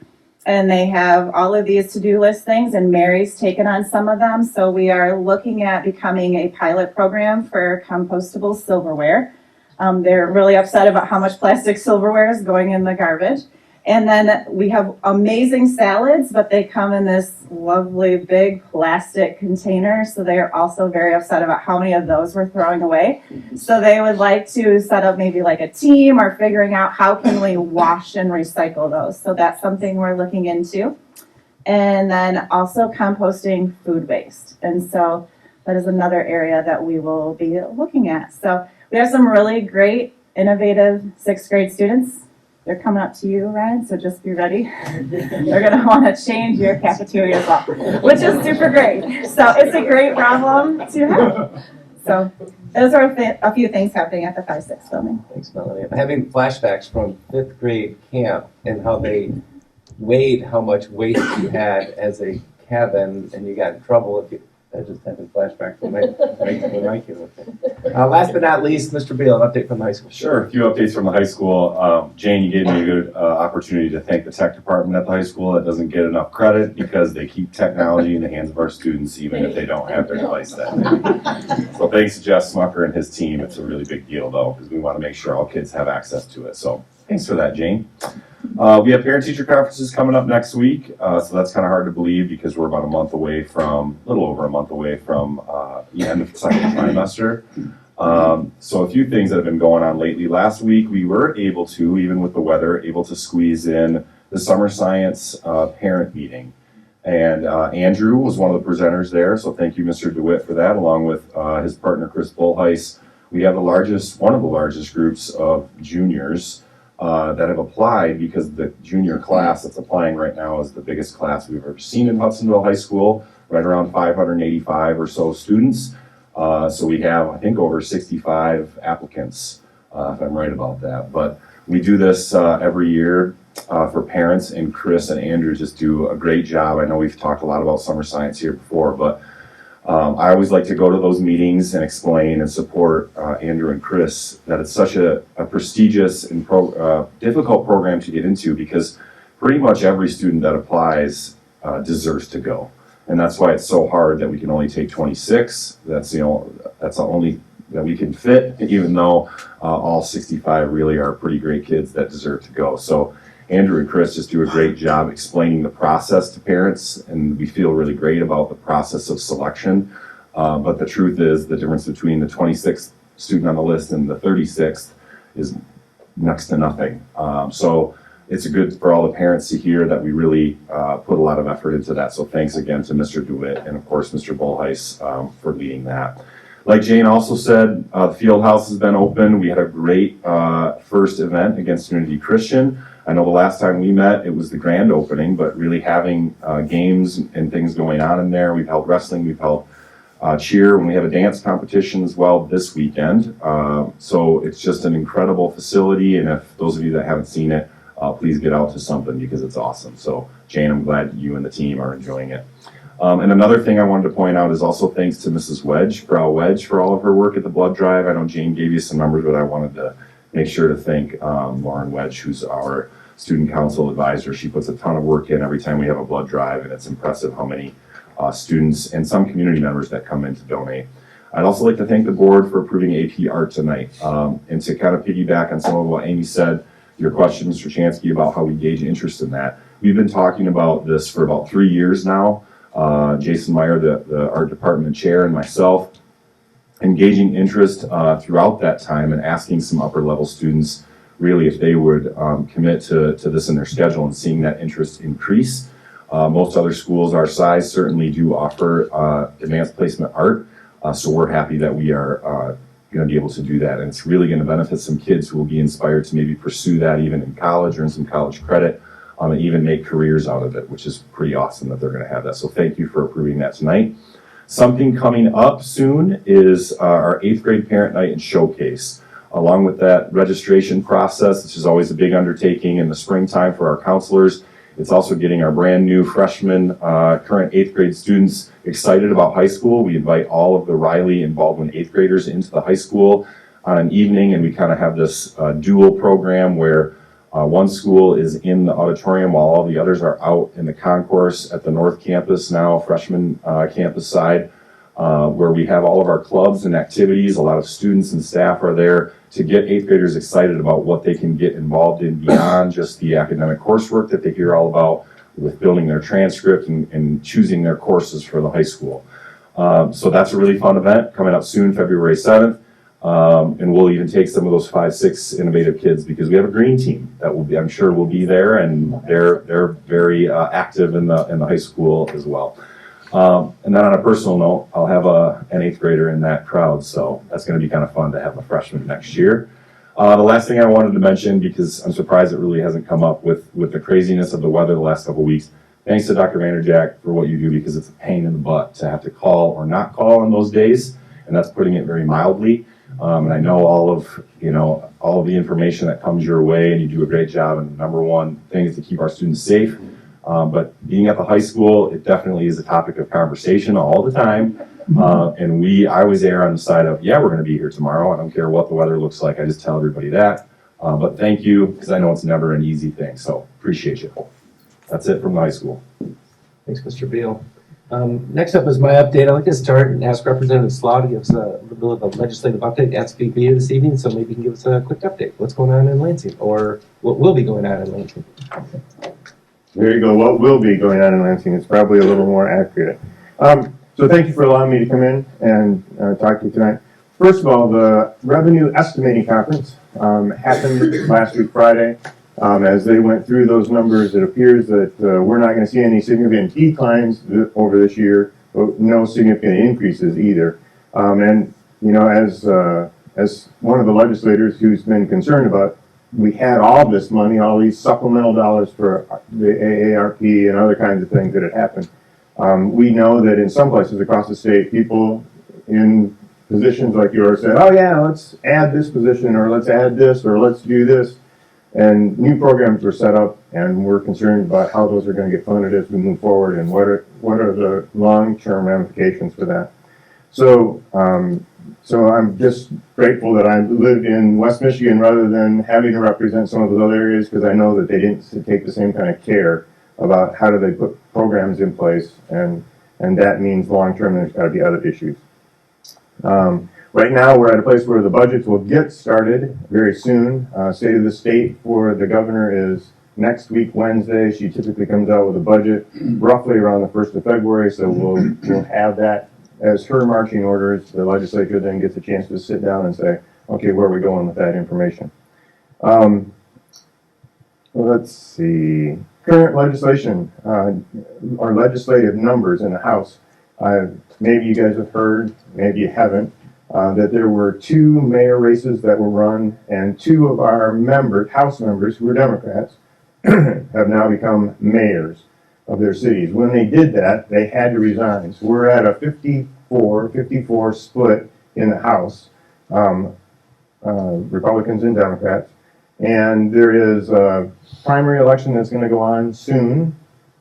and they have all of these to-do list things, and Mary's taken on some of them. So we are looking at becoming a pilot program for compostable silverware. They're really upset about how much plastic silverware is going in the garbage. And then we have amazing salads, but they come in this lovely big plastic container. So they are also very upset about how many of those we're throwing away. So they would like to set up maybe like a team, or figuring out how can we wash and recycle those. So that's something we're looking into. And then also composting food waste. And so that is another area that we will be looking at. So we have some really great, innovative 6th grade students. They're coming up to you, Ryan, so just be ready. They're going to want to change your cafeteria as well, which is super great. So it's a great problem to have. So those are a few things happening at the 5-6 building.
Thanks, Melanie. I'm having flashbacks from 5th grade camp and how they weighed how much waste you had as a cabin, and you got in trouble if you. I just having flashbacks from my kid. Last but not least, Mr. Beal, an update from the high school.
Sure, a few updates from the high school. Jane, you gave me a good opportunity to thank the tech department at the high school. That doesn't get enough credit, because they keep technology in the hands of our students, even if they don't have their device that day. So thanks to Jeff Smucker and his team. It's a really big deal, though, because we want to make sure all kids have access to it. So thanks for that, Jane. We have parent-teacher conferences coming up next week, so that's kind of hard to believe, because we're about a little over a month away from the end of the second trimester. So a few things that have been going on lately. Last week we were able to, even with the weather, squeeze in the summer science parent meeting. And Andrew was one of the presenters there, so thank you, Mr. DeWitt, for that, along with his partner, Chris Bullheis. We have one of the largest groups of juniors that have applied, because the junior class that's applying right now is the biggest class we've ever seen in Hudsonville High School, right around 585 or so students. So we have, I think, over 65 applicants, if I'm right about that. But we do this every year for parents, and Chris and Andrew just do a great job. I know we've talked a lot about summer science here before, but I always like to go to those meetings and explain and support Andrew and Chris that it's such a prestigious and difficult program to get into, because pretty much every student that applies deserves to go. And that's why it's so hard that we can only take 26. That's the only that we can fit, even though all 65 really are pretty great kids that deserve to go. So Andrew and Chris just do a great job explaining the process to parents, and we feel really great about the process of selection. But the truth is, the difference between the 26th student on the list and the 36th is next to nothing. So it's good for all the parents to hear that we really put a lot of effort into that. So thanks again to Mr. DeWitt and, of course, Mr. Bullheis for leading that. Like Jane also said, the field house has been open. We had a great first event against Unity Christian. I know the last time we met, it was the grand opening, but really having games and things going on in there. We've held wrestling, we've held cheer, when we have a dance competition as well this weekend. So it's just an incredible facility, and if those of you that haven't seen it, please get out to something because it's awesome. So Jane, I'm glad you and the team are enjoying it. And another thing I wanted to point out is also thanks to Mrs. Wedge, Frau Wedge, for all of her work at the blood drive. I know Jane gave you some numbers, but I wanted to make sure to thank Lauren Wedge, who's our student council advisor. She puts a ton of work in every time we have a blood drive, and it's impressive how many students and some community members that come in to donate. I'd also like to thank the board for approving AP Art tonight. And to kind of piggyback on some of what Amy said, your question, Mr. Chansky, about how we gauge interest in that. We've been talking about this for about 3 years now. Jason Meyer, the art department chair, and myself, engaging interest throughout that time and asking some upper level students really if they would commit to this in their schedule and seeing that interest increase. Most other schools our size certainly do offer advanced placement art, so we're happy that we are going to be able to do that, and it's really going to benefit some kids who will be inspired to maybe pursue that even in college, earn some college credit, and even make careers out of it, which is pretty awesome that they're going to have that. So thank you for approving that tonight. Something coming up soon is our 8th grade parent night and showcase. Along with that registration process, which is always a big undertaking in the springtime for our counselors, it's also getting our brand new freshmen, current 8th grade students excited about high school. We invite all of the Riley and Baldwin 8th graders into the high school on an evening, and we kind of have this dual program where one school is in the auditorium while all the others are out in the concourse at the North Campus now, freshman campus side, where we have all of our clubs and activities. A lot of students and staff are there to get 8th graders excited about what they can get involved in beyond just the academic coursework that they hear all about with building their transcript and choosing their courses for the high school. So that's a really fun event coming up soon, February 7th. And we'll even take some of those 5, 6 innovative kids because we have a green team that will be, I'm sure, will be there, and they're very active in the high school as well. And then on a personal note, I'll have an 8th grader in that crowd, so that's going to be kind of fun to have a freshman next year. The last thing I wanted to mention, because I'm surprised it really hasn't come up with the craziness of the weather the last couple of weeks, thanks to Dr. Vanderjack for what you do, because it's a pain in the butt to have to call or not call on those days, and that's putting it very mildly. And I know all of the information that comes your way, and you do a great job. And the number one thing is to keep our students safe. But being at the high school, it definitely is a topic of conversation all the time. And I always err on the side of, yeah, we're going to be here tomorrow. I don't care what the weather looks like. I just tell everybody that. But thank you, because I know it's never an easy thing. So appreciate you. That's it from the high school.
Thanks, Mr. Beal. Next up is my update. I'd like to start and ask Representative Slagh to give us a little bit of a legislative update to ask you this evening, so maybe you can give us a quick update. What's going on in Lansing, or what will be going on in Lansing?
There you go. What will be going on in Lansing is probably a little more accurate. So thank you for allowing me to come in and talk to you tonight. First of all, the Revenue Estimating Conference happened last week Friday. As they went through those numbers, it appears that we're not going to see any significant declines over this year, but no significant increases either. And as one of the legislators who's been concerned about, we had all this money, all these supplemental dollars for the AARP and other kinds of things that had happened. We know that in some places across the state, people in positions like yours said, oh yeah, let's add this position, or let's add this, or let's do this. And new programs were set up, and we're concerned about how those are going to get funded as we move forward, and what are the long-term ramifications for that. So I'm just grateful that I lived in West Michigan rather than having to represent some of those other areas, because I know that they didn't take the same kind of care about how do they put programs in place, and that means long-term there's got to be other issues. Right now, we're at a place where the budgets will get started very soon. State of the State for the governor is next week, Wednesday. She typically comes out with a budget roughly around the 1st of February, so we'll have that as her marching orders. The legislature then gets a chance to sit down and say, okay, where are we going with that information? Let's see. Current legislation, or legislative numbers in the House. Maybe you guys have heard, maybe you haven't. That there were 2 mayor races that were run, and 2 of our House members, who were Democrats, have now become mayors of their cities. When they did that, they had to resign. So we're at a 54 split in the House, Republicans and Democrats. And there is a primary election that's going to go on soon,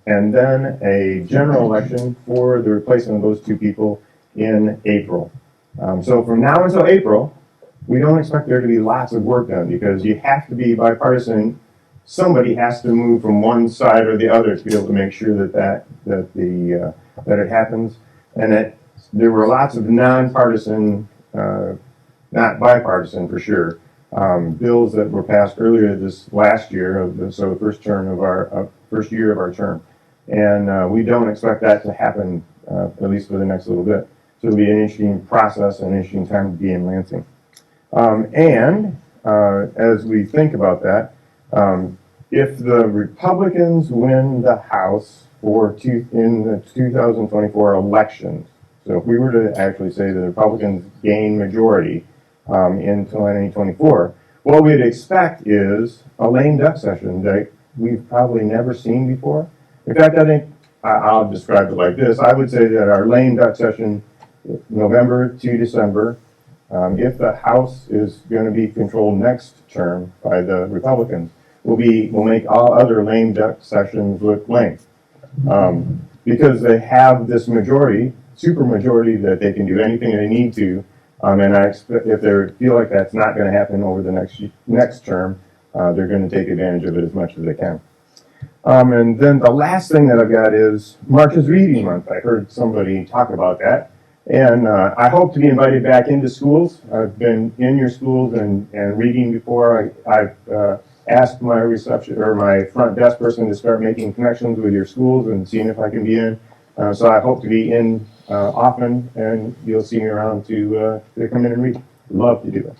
and then a general election for the replacement of those two people in April. So from now until April, we don't expect there to be lots of work done because you have to be bipartisan. Somebody has to move from one side or the other to be able to make sure that it happens, and that there were lots of nonpartisan, not bipartisan for sure, bills that were passed earlier this last year, so the first year of our term, and we don't expect that to happen at least for the next little bit. So it'll be an interesting process, an interesting time to be in Lansing. As we think about that, if the Republicans win the House in the 2024 elections, so if we were to actually say the Republicans gain majority in 2024, what we'd expect is a lame duck session that we've probably never seen before. In fact, I think I'll describe it like this. I would say that our lame duck session, November to December, if the House is going to be controlled next term by the Republicans, will make all other lame duck sessions look lame. Because they have this majority, super majority, that they can do anything they need to. And I expect if they feel like that's not going to happen over the next term, they're going to take advantage of it as much as they can. And then the last thing that I've got is March is Reading Month. I heard somebody talk about that. And I hope to be invited back into schools. I've been in your schools and reading before. I've asked my reception or my front desk person to start making connections with your schools and seeing if I can be in. So I hope to be in often, and you'll see me around to come in and read. Love to do that.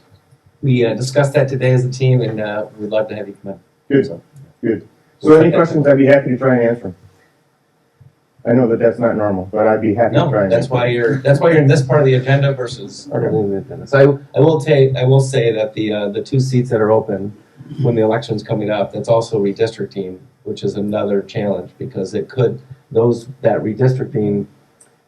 We discussed that today as a team, and we'd love to have you come in.
Good. Good. So any questions, I'd be happy to try and answer them. I know that that's not normal, but I'd be happy to try and
that's
answer
why you're in this part of the agenda versus our agenda. So I will say that the two seats that are open when the election's coming up, that's also redistricting, which is another challenge because that redistricting,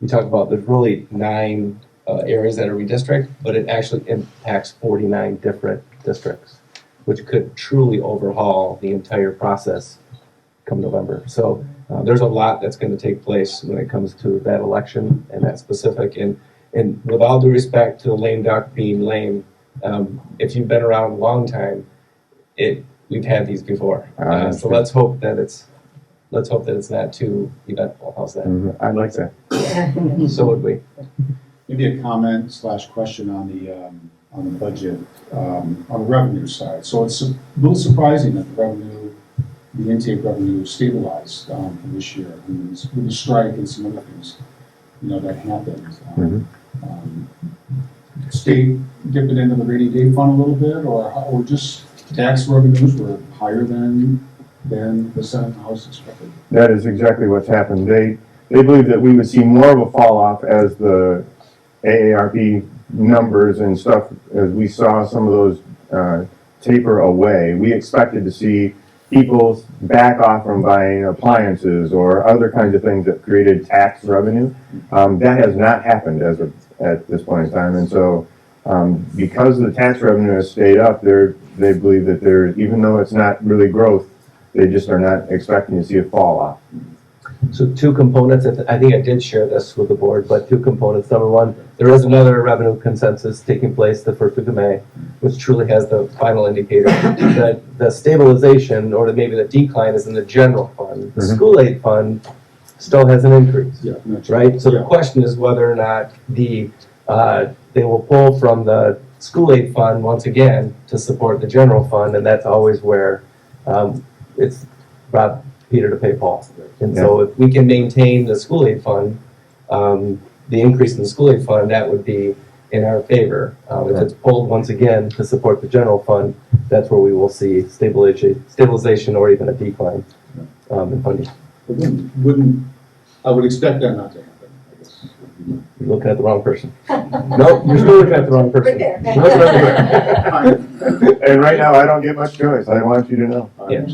you talk about there's really 9 areas that are redistrict, but it actually impacts 49 different districts, which could truly overhaul the entire process come November. So there's a lot that's going to take place when it comes to that election and that specific. And with all due respect to the lame duck being lame, if you've been around a long time, we've had these before. So let's hope that it's not too eventful. How's that?
I'd like that.
So would we.
Maybe a comment / question on the budget on the revenue side. So it's a little surprising that the intake revenue stabilized for this year. I mean, with the strike and some other things, that happened. State dipping into the rainy day fund a little bit, or just tax revenues were higher than the Senate and House expected.
That is exactly what's happened. They believe that we would see more of a fall off as the AARP numbers and stuff, as we saw some of those taper away. We expected to see people back off from buying appliances or other kinds of things that created tax revenue. That has not happened at this point in time. And so because the tax revenue has stayed up, they believe that even though it's not really growth, they just are not expecting to see a fall off.
So 2 components, I think I did share this with the board, but 2 components. Number 1, there is another revenue consensus taking place the first week of May, which truly has the final indicator. That the stabilization or maybe the decline is in the general fund. The school aid fund still has an increase, right? So the question is whether or not they will pull from the school aid fund once again to support the general fund, and that's always where it's brought Peter to pay Paul. And so if we can maintain the school aid fund, the increase in the school aid fund, that would be in our favor. If it's pulled once again to support the general fund, that's where we will see stabilization or even a decline in funding.
I would expect that not to happen, I guess.
You're looking at the wrong person. No, you're still looking at the wrong person.
And right now, I don't get much choice. I want you to know.
Yeah.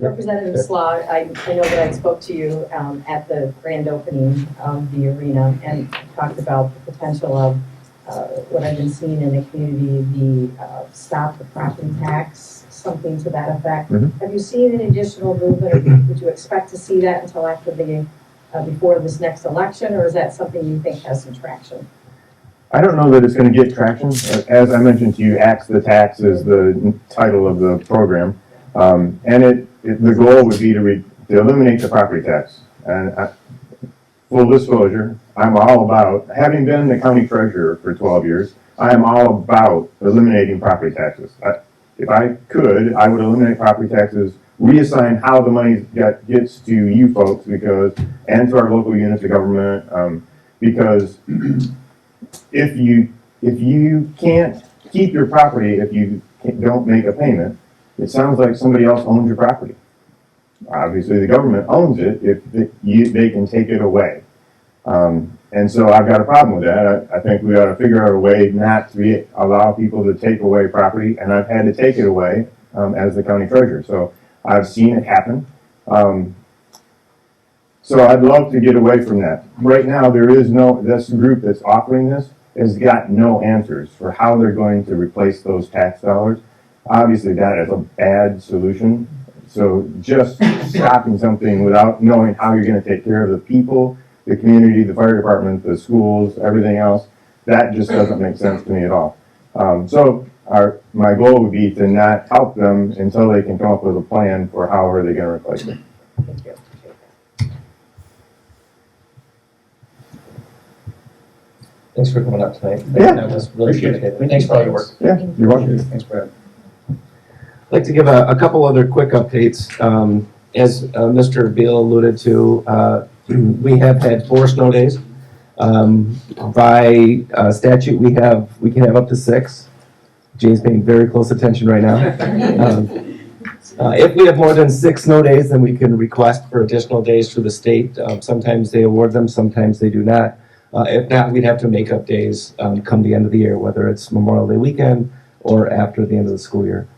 Representative Slagh, I know that I spoke to you at the grand opening of the arena and talked about the potential of what I've been seeing in the community, the stop the property tax, something to that effect. Have you seen any additional movement, or would you expect to see that until after the before this next election, or is that something you think has some traction?
I don't know that it's going to get traction. As I mentioned to you, Axe the Tax is the title of the program. And the goal would be to eliminate the property tax. And full disclosure, I'm all about, having been the county treasurer for 12 years, I am all about eliminating property taxes. If I could, I would eliminate property taxes, reassign how the money gets to you folks, and to our local units of government, because if you can't keep your property if you don't make a payment, it sounds like somebody else owns your property. Obviously, the government owns it if they can take it away. And so I've got a problem with that. I think we ought to figure out a way not to allow people to take away property, and I've had to take it away as the county treasurer. So I've seen it happen. So I'd love to get away from that. Right now, this group that's offering this has got no answers for how they're going to replace those tax dollars. Obviously, that is a bad solution. So just stopping something without knowing how you're going to take care of the people, the community, the fire department, the schools, everything else, that just doesn't make sense to me at all. My goal would be to not help them until they can come up with a plan for how are they going to replace it.
Thank you.
Thanks for coming up tonight.
Yeah.
That was really appreciated. Thanks for all your work.
Yeah, you're welcome.
Thanks, Brad. I'd like to give a couple other quick updates. As Mr. Beal alluded to, we have had 4 snow days. By statute, we can have up to 6. Jane's paying very close attention right now. If we have more than 6 snow days, then we can request for additional days through the state. Sometimes they award them, sometimes they do not. If not, we'd have to make up days come the end of the year, whether it's Memorial Day weekend or after the end of the school year.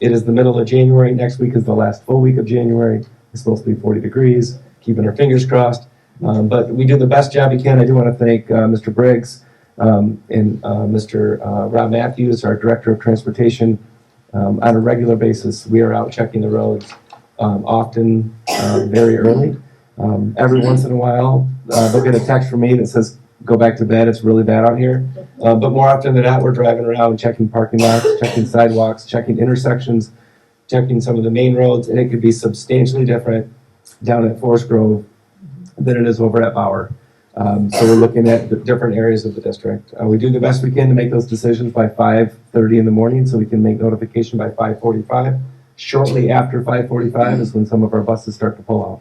It is the middle of January. Next week is the last full week of January. It's supposed to be 40 degrees, keeping our fingers crossed. But we do the best job we can. I do want to thank Mr. Briggs and Mr. Rob Matthews, our Director of Transportation. On a regular basis, we are out checking the roads, often very early. Every once in a while, they'll get a text from me that says, go back to bed, it's really bad out here. But more often than not, we're driving around checking parking lots, checking sidewalks, checking intersections, checking some of the main roads, and it could be substantially different down at Forest Grove than it is over at Bauer. So we're looking at the different areas of the district. We do the best we can to make those decisions by 5:30 in the morning so we can make notification by 5:45. Shortly after 5:45 is when some of our buses start to pull out.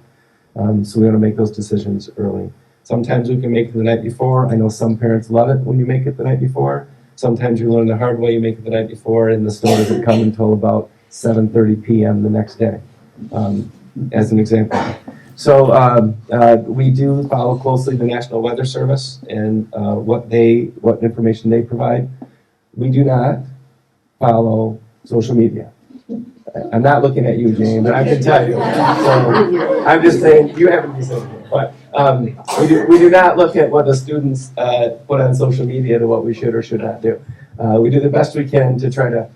So we want to make those decisions early. Sometimes we can make it the night before. I know some parents love it when you make it the night before. Sometimes you learn the hard way, you make it the night before, and the snow doesn't come until about 7:30 p.m. the next day, as an example. So we do follow closely the National Weather Service and what information they provide. We do not follow social media. I'm not looking at you, Jane, but I can tell you. So I'm just saying, you haven't been saying it. But we do not look at what the students put on social media to what we should or should not do. We do the best we can to try to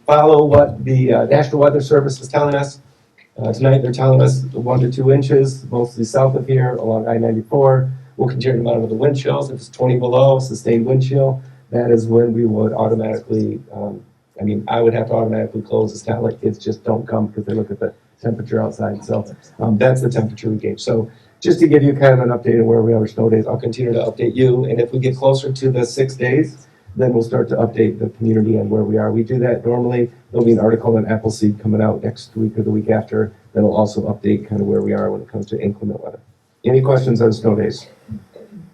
follow what the National Weather Service is telling us. Tonight they're telling us 1 to 2 inches, mostly south of here along I-94. We'll continue to monitor the wind chills. If it's 20 below, sustained wind chill, that is when we would automatically, I would have to automatically close. It's not like kids just don't come because they look at the temperature outside. So that's the temperature we gauge. So just to give you kind of an update on where we are with snow days, I'll continue to update you. And if we get closer to the 6 days, then we'll start to update the community on where we are. We do that normally. There'll be an article on Appleseed coming out next week or the week after that'll also update kind of where we are when it comes to inclement weather. Any questions on snow days?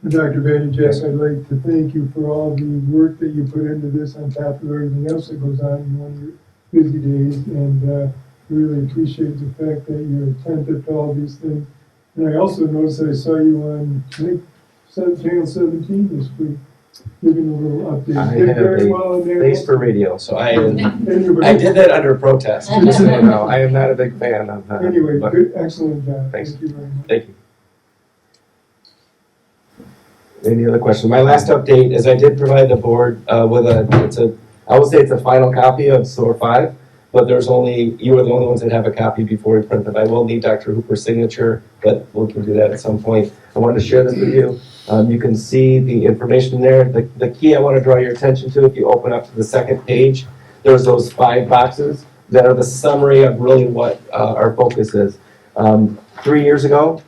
Dr. Vanderjess, I'd like to thank you for all the work that you put into this on top of everything else that goes on in one of your busy days, and really appreciate the fact that you're attentive to all these things. And I also noticed that I saw you on, I think, Channel 17 this week. giving a little update.
I
Did
have
very
a
well in there.
face for radio, so I
Anyway.
did that under protest. Just so you know, I am not a big fan of.
Anyway,
but
good, excellent job.
Thanks.
Thank you very much.
Thank you. Any other questions? My last update is I did provide the board with I would say it's a final copy of SOAR 5, but you were the only ones that have a copy before we print it. I will need Dr. Hooper's signature, but we can do that at some point. I wanted to share this with you. You can see the information there. The key I want to draw your attention to, if you open up to the second page, there's those 5 boxes that are the summary of really what our focus is. 3 years ago,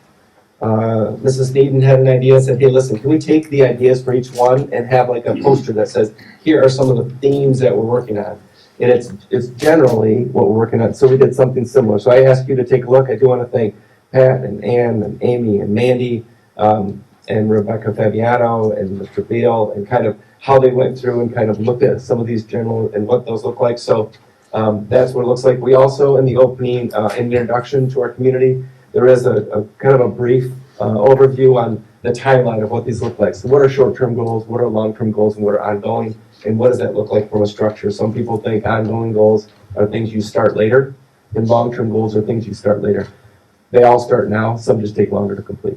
Mrs. Needon had an idea and said, hey, listen, can we take the ideas for each one and have like a poster that says, here are some of the themes that we're working on. And it's generally what we're working on. So we did something similar. So I asked you to take a look. I do want to thank Pat and Ann and Amy and Mandy and Rebecca Fabiano and Mr. Beal and kind of how they went through and kind of looked at some of these general and what those look like. So that's what it looks like. We also, in the opening and introduction to our community, there is a kind of a brief overview on the timeline of what these look like. So what are short-term goals, what are long-term goals, and what are ongoing, and what does that look like from a structure? Some people think ongoing goals are things you start later, and long-term goals are things you start later. They all start now, some just take longer to complete.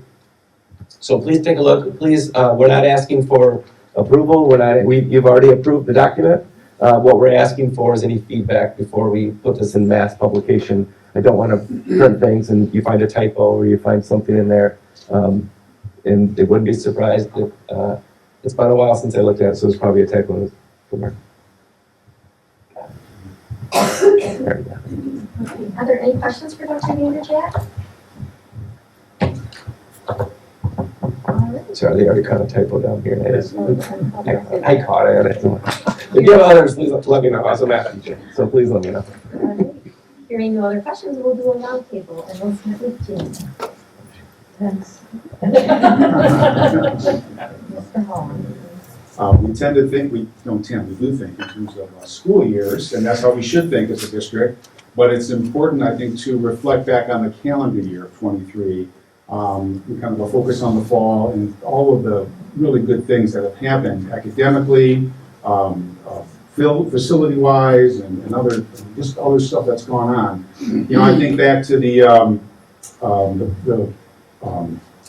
So please take a look. Please, we're not asking for approval. You've already approved the document. What we're asking for is any feedback before we put this in mass publication. I don't want to print things and you find a typo or you find something in there. And it wouldn't be surprised if it's been a while since I looked at it, so it's probably a typo somewhere. There we go.
Are there any questions for Dr. Vanderjagt?
Sorry, they already caught a typo down here. I caught it. If you have others, please let me know. I was a math teacher, so please let me know.
Hearing no other questions, we'll do a roundtable, and we'll start with Jim. Thanks. Mr. Hall.
We tend to think, we do think in terms of school years, and that's how we should think as a district. But it's important, I think, to reflect back on the calendar year of 23. We kind of a focus on the fall and all of the really good things that have happened academically, facility-wise, and other stuff that's gone on. You know, I think back to the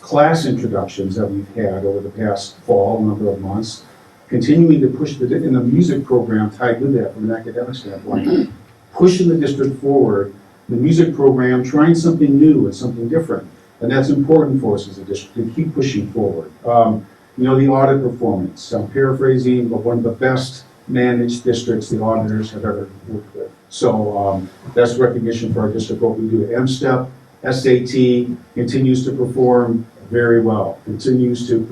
class introductions that we've had over the past fall, number of months, continuing to push in the music program tied with that from an academic standpoint, pushing the district forward, the music program, trying something new and something different. And that's important for us as a district to keep pushing forward. You know, the audit performance, I'm paraphrasing, but one of the best managed districts the auditors have ever worked with. So that's recognition for our district. What we do at MSTEP, SAT continues to perform very well, we continue to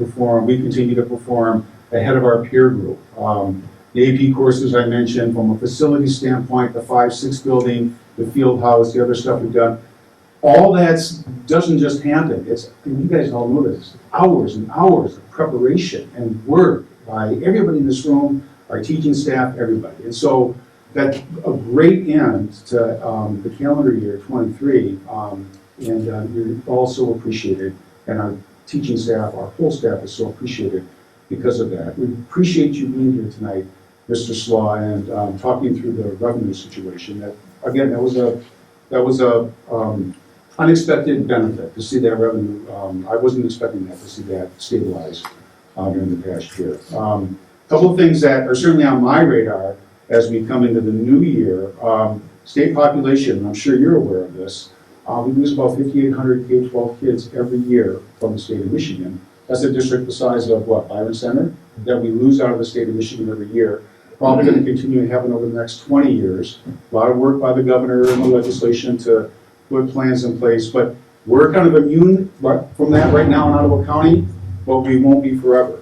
perform ahead of our peer group. The AP courses I mentioned, from a facility standpoint, the 5-6 building, the field house, the other stuff we've done, all that doesn't just happen. And you guys all know this, hours and hours of preparation and work by everybody in this room, our teaching staff, everybody. And so that's a great end to the calendar year 23, and you're all so appreciated, and our teaching staff, our whole staff is so appreciated because of that. We appreciate you being here tonight, Mr. Slagh, and talking through the revenue situation. That, again, that was a unexpected benefit to see that revenue. I wasn't expecting that, to see that stabilize during the past year. Couple of things that are certainly on my radar as we come into the new year. State population, I'm sure you're aware of this. We lose about 5,800 K-12 kids every year from the state of Michigan. That's a district the size of, what, Byron Center, that we lose out of the state of Michigan every year. Probably going to continue to happen over the next 20 years. A lot of work by the governor and the legislation to put plans in place, but we're kind of immune from that right now in Ottawa County, but we won't be forever.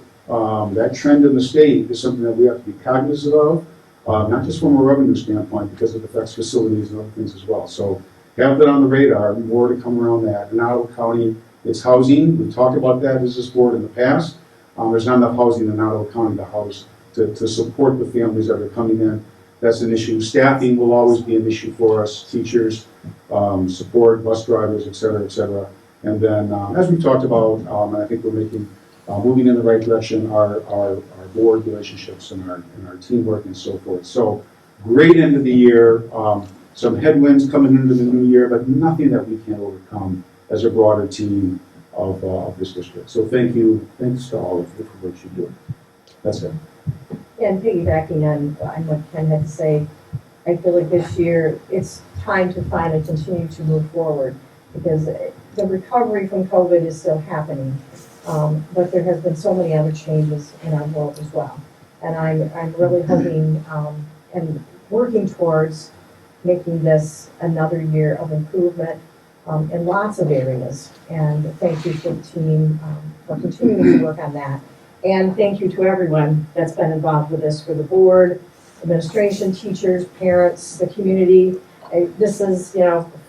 That trend in the state is something that we have to be cognizant of, not just from a revenue standpoint, because it affects facilities and other things as well. So have that on the radar, more to come around that. In Ottawa County, it's housing. We've talked about that as this board in the past. There's not enough housing in Ottawa County to support the families that are coming in. That's an issue. Staffing will always be an issue for us, teachers, support, bus drivers, et cetera, et cetera. And then, as we talked about, and I think we're moving in the right direction, our board relationships and our teamwork and so forth. So great end of the year. Some headwinds coming into the new year, but nothing that we can't overcome as a broader team of this district. So thanks to all of you for what you're doing. That's it.
And piggybacking on what Ken had to say, I feel like this year it's time to finally continue to move forward because the recovery from COVID is still happening. But there has been so many other changes in our world as well. And I'm really hoping and working towards making this another year of improvement in lots of areas. And thank you for the team for continuing to work on that. And thank you to everyone that's been involved with this, for the board, administration, teachers, parents, the community. This is,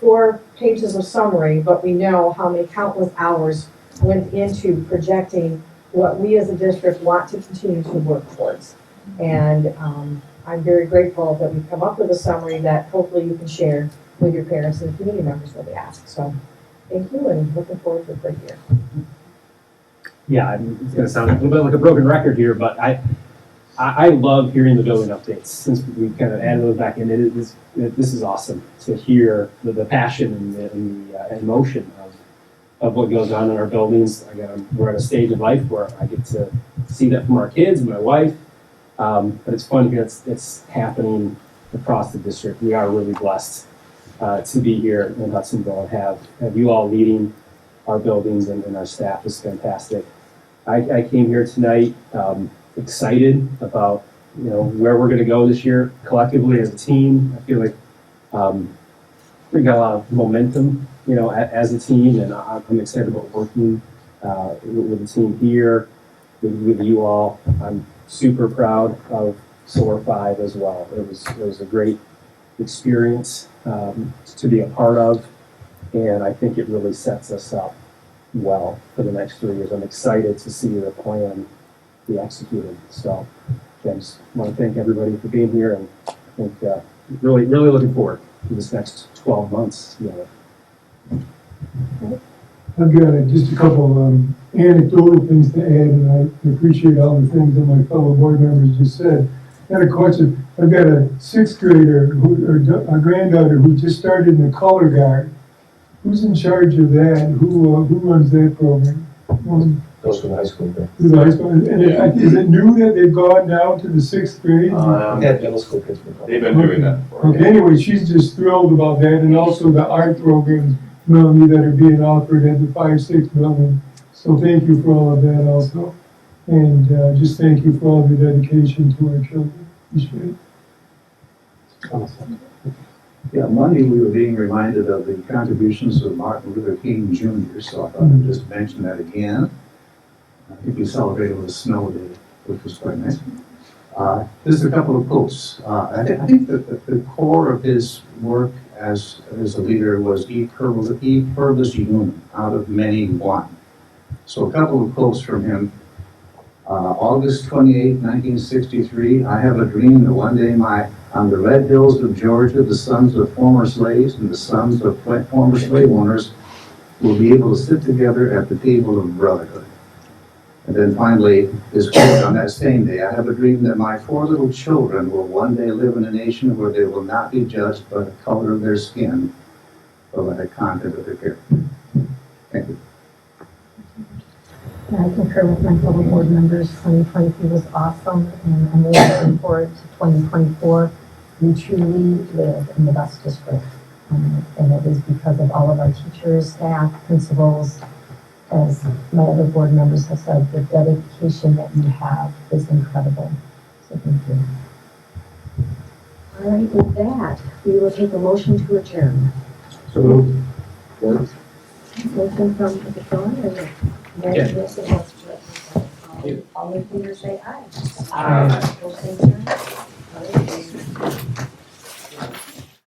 4 pages of summary, but we know how many countless hours went into projecting what we as a district want to continue to work towards. And I'm very grateful that we've come up with a summary that hopefully you can share with your parents and community members when they ask. So thank you and looking forward to a great year.
Yeah, it's going to sound a little bit like a broken record here, but I love hearing the building updates since we kind of added those back in. This is awesome to hear the passion and the emotion of what goes on in our buildings. Again, we're at a stage of life where I get to see that from our kids and my wife, but it's fun to hear it's happening across the district. We are really blessed to be here in Hudsonville and have you all leading our buildings and our staff is fantastic. I came here tonight excited about where we're going to go this year collectively as a team. I feel like we got a lot of momentum, as a team, and I'm excited about working with the team here, with you all. I'm super proud of SOAR V as well. It was a great experience to be a part of, and I think it really sets us up well for the next 3 years. I'm excited to see the plan be executed. So I just want to thank everybody for being here, and I think really looking forward to this next 12 months together.
I've got just a couple anecdotal things to add, and I appreciate all the things that my fellow board members just said. And of course, I've got a 6th grader, a granddaughter who just started in the color guard. Who's in charge of that? Who runs that program?
Goes to the high school.
To the high school. And is it new that they've gone down to the 6th grade?
Middle school kids.
They've been doing that before.
Okay, anyway, she's just thrilled about that, and also the art programs, Melanie, that are being offered at the 5-6 building. So thank you for all of that also. And just thank you for all the dedication to our children. Appreciate it.
Awesome. Yeah, Monday we were being reminded of the contributions of Martin Luther King Jr., so I thought I'd just mention that again. I think we celebrated with a snow day, which was quite nice. Just a couple of quotes. I think that the core of his work as a leader was E pluribus unum, out of many one. So a couple of quotes from him. August 28, 1963, I have a dream that one day on the red hills of Georgia, the sons of former slaves and the sons of former slave owners will be able to sit together at the table of brotherhood. And then finally, his quote on that same day, I have a dream that my 4 little children will one day live in a nation where they will not be judged by the color of their skin, but by the content of their character. Thank you.
I concur with my fellow board members. 2023 was awesome, and I'm really looking forward to 2024. We truly live in the best district, and it is because of all of our teachers, staff, principals. As my other board members have said, the dedication that you have is incredible. So thank you.
All right, with that, we will take a motion to adjourn.
So moved.
Motion from the floor, and congratulations. All in favor say aye. Aye. Motion adjourned.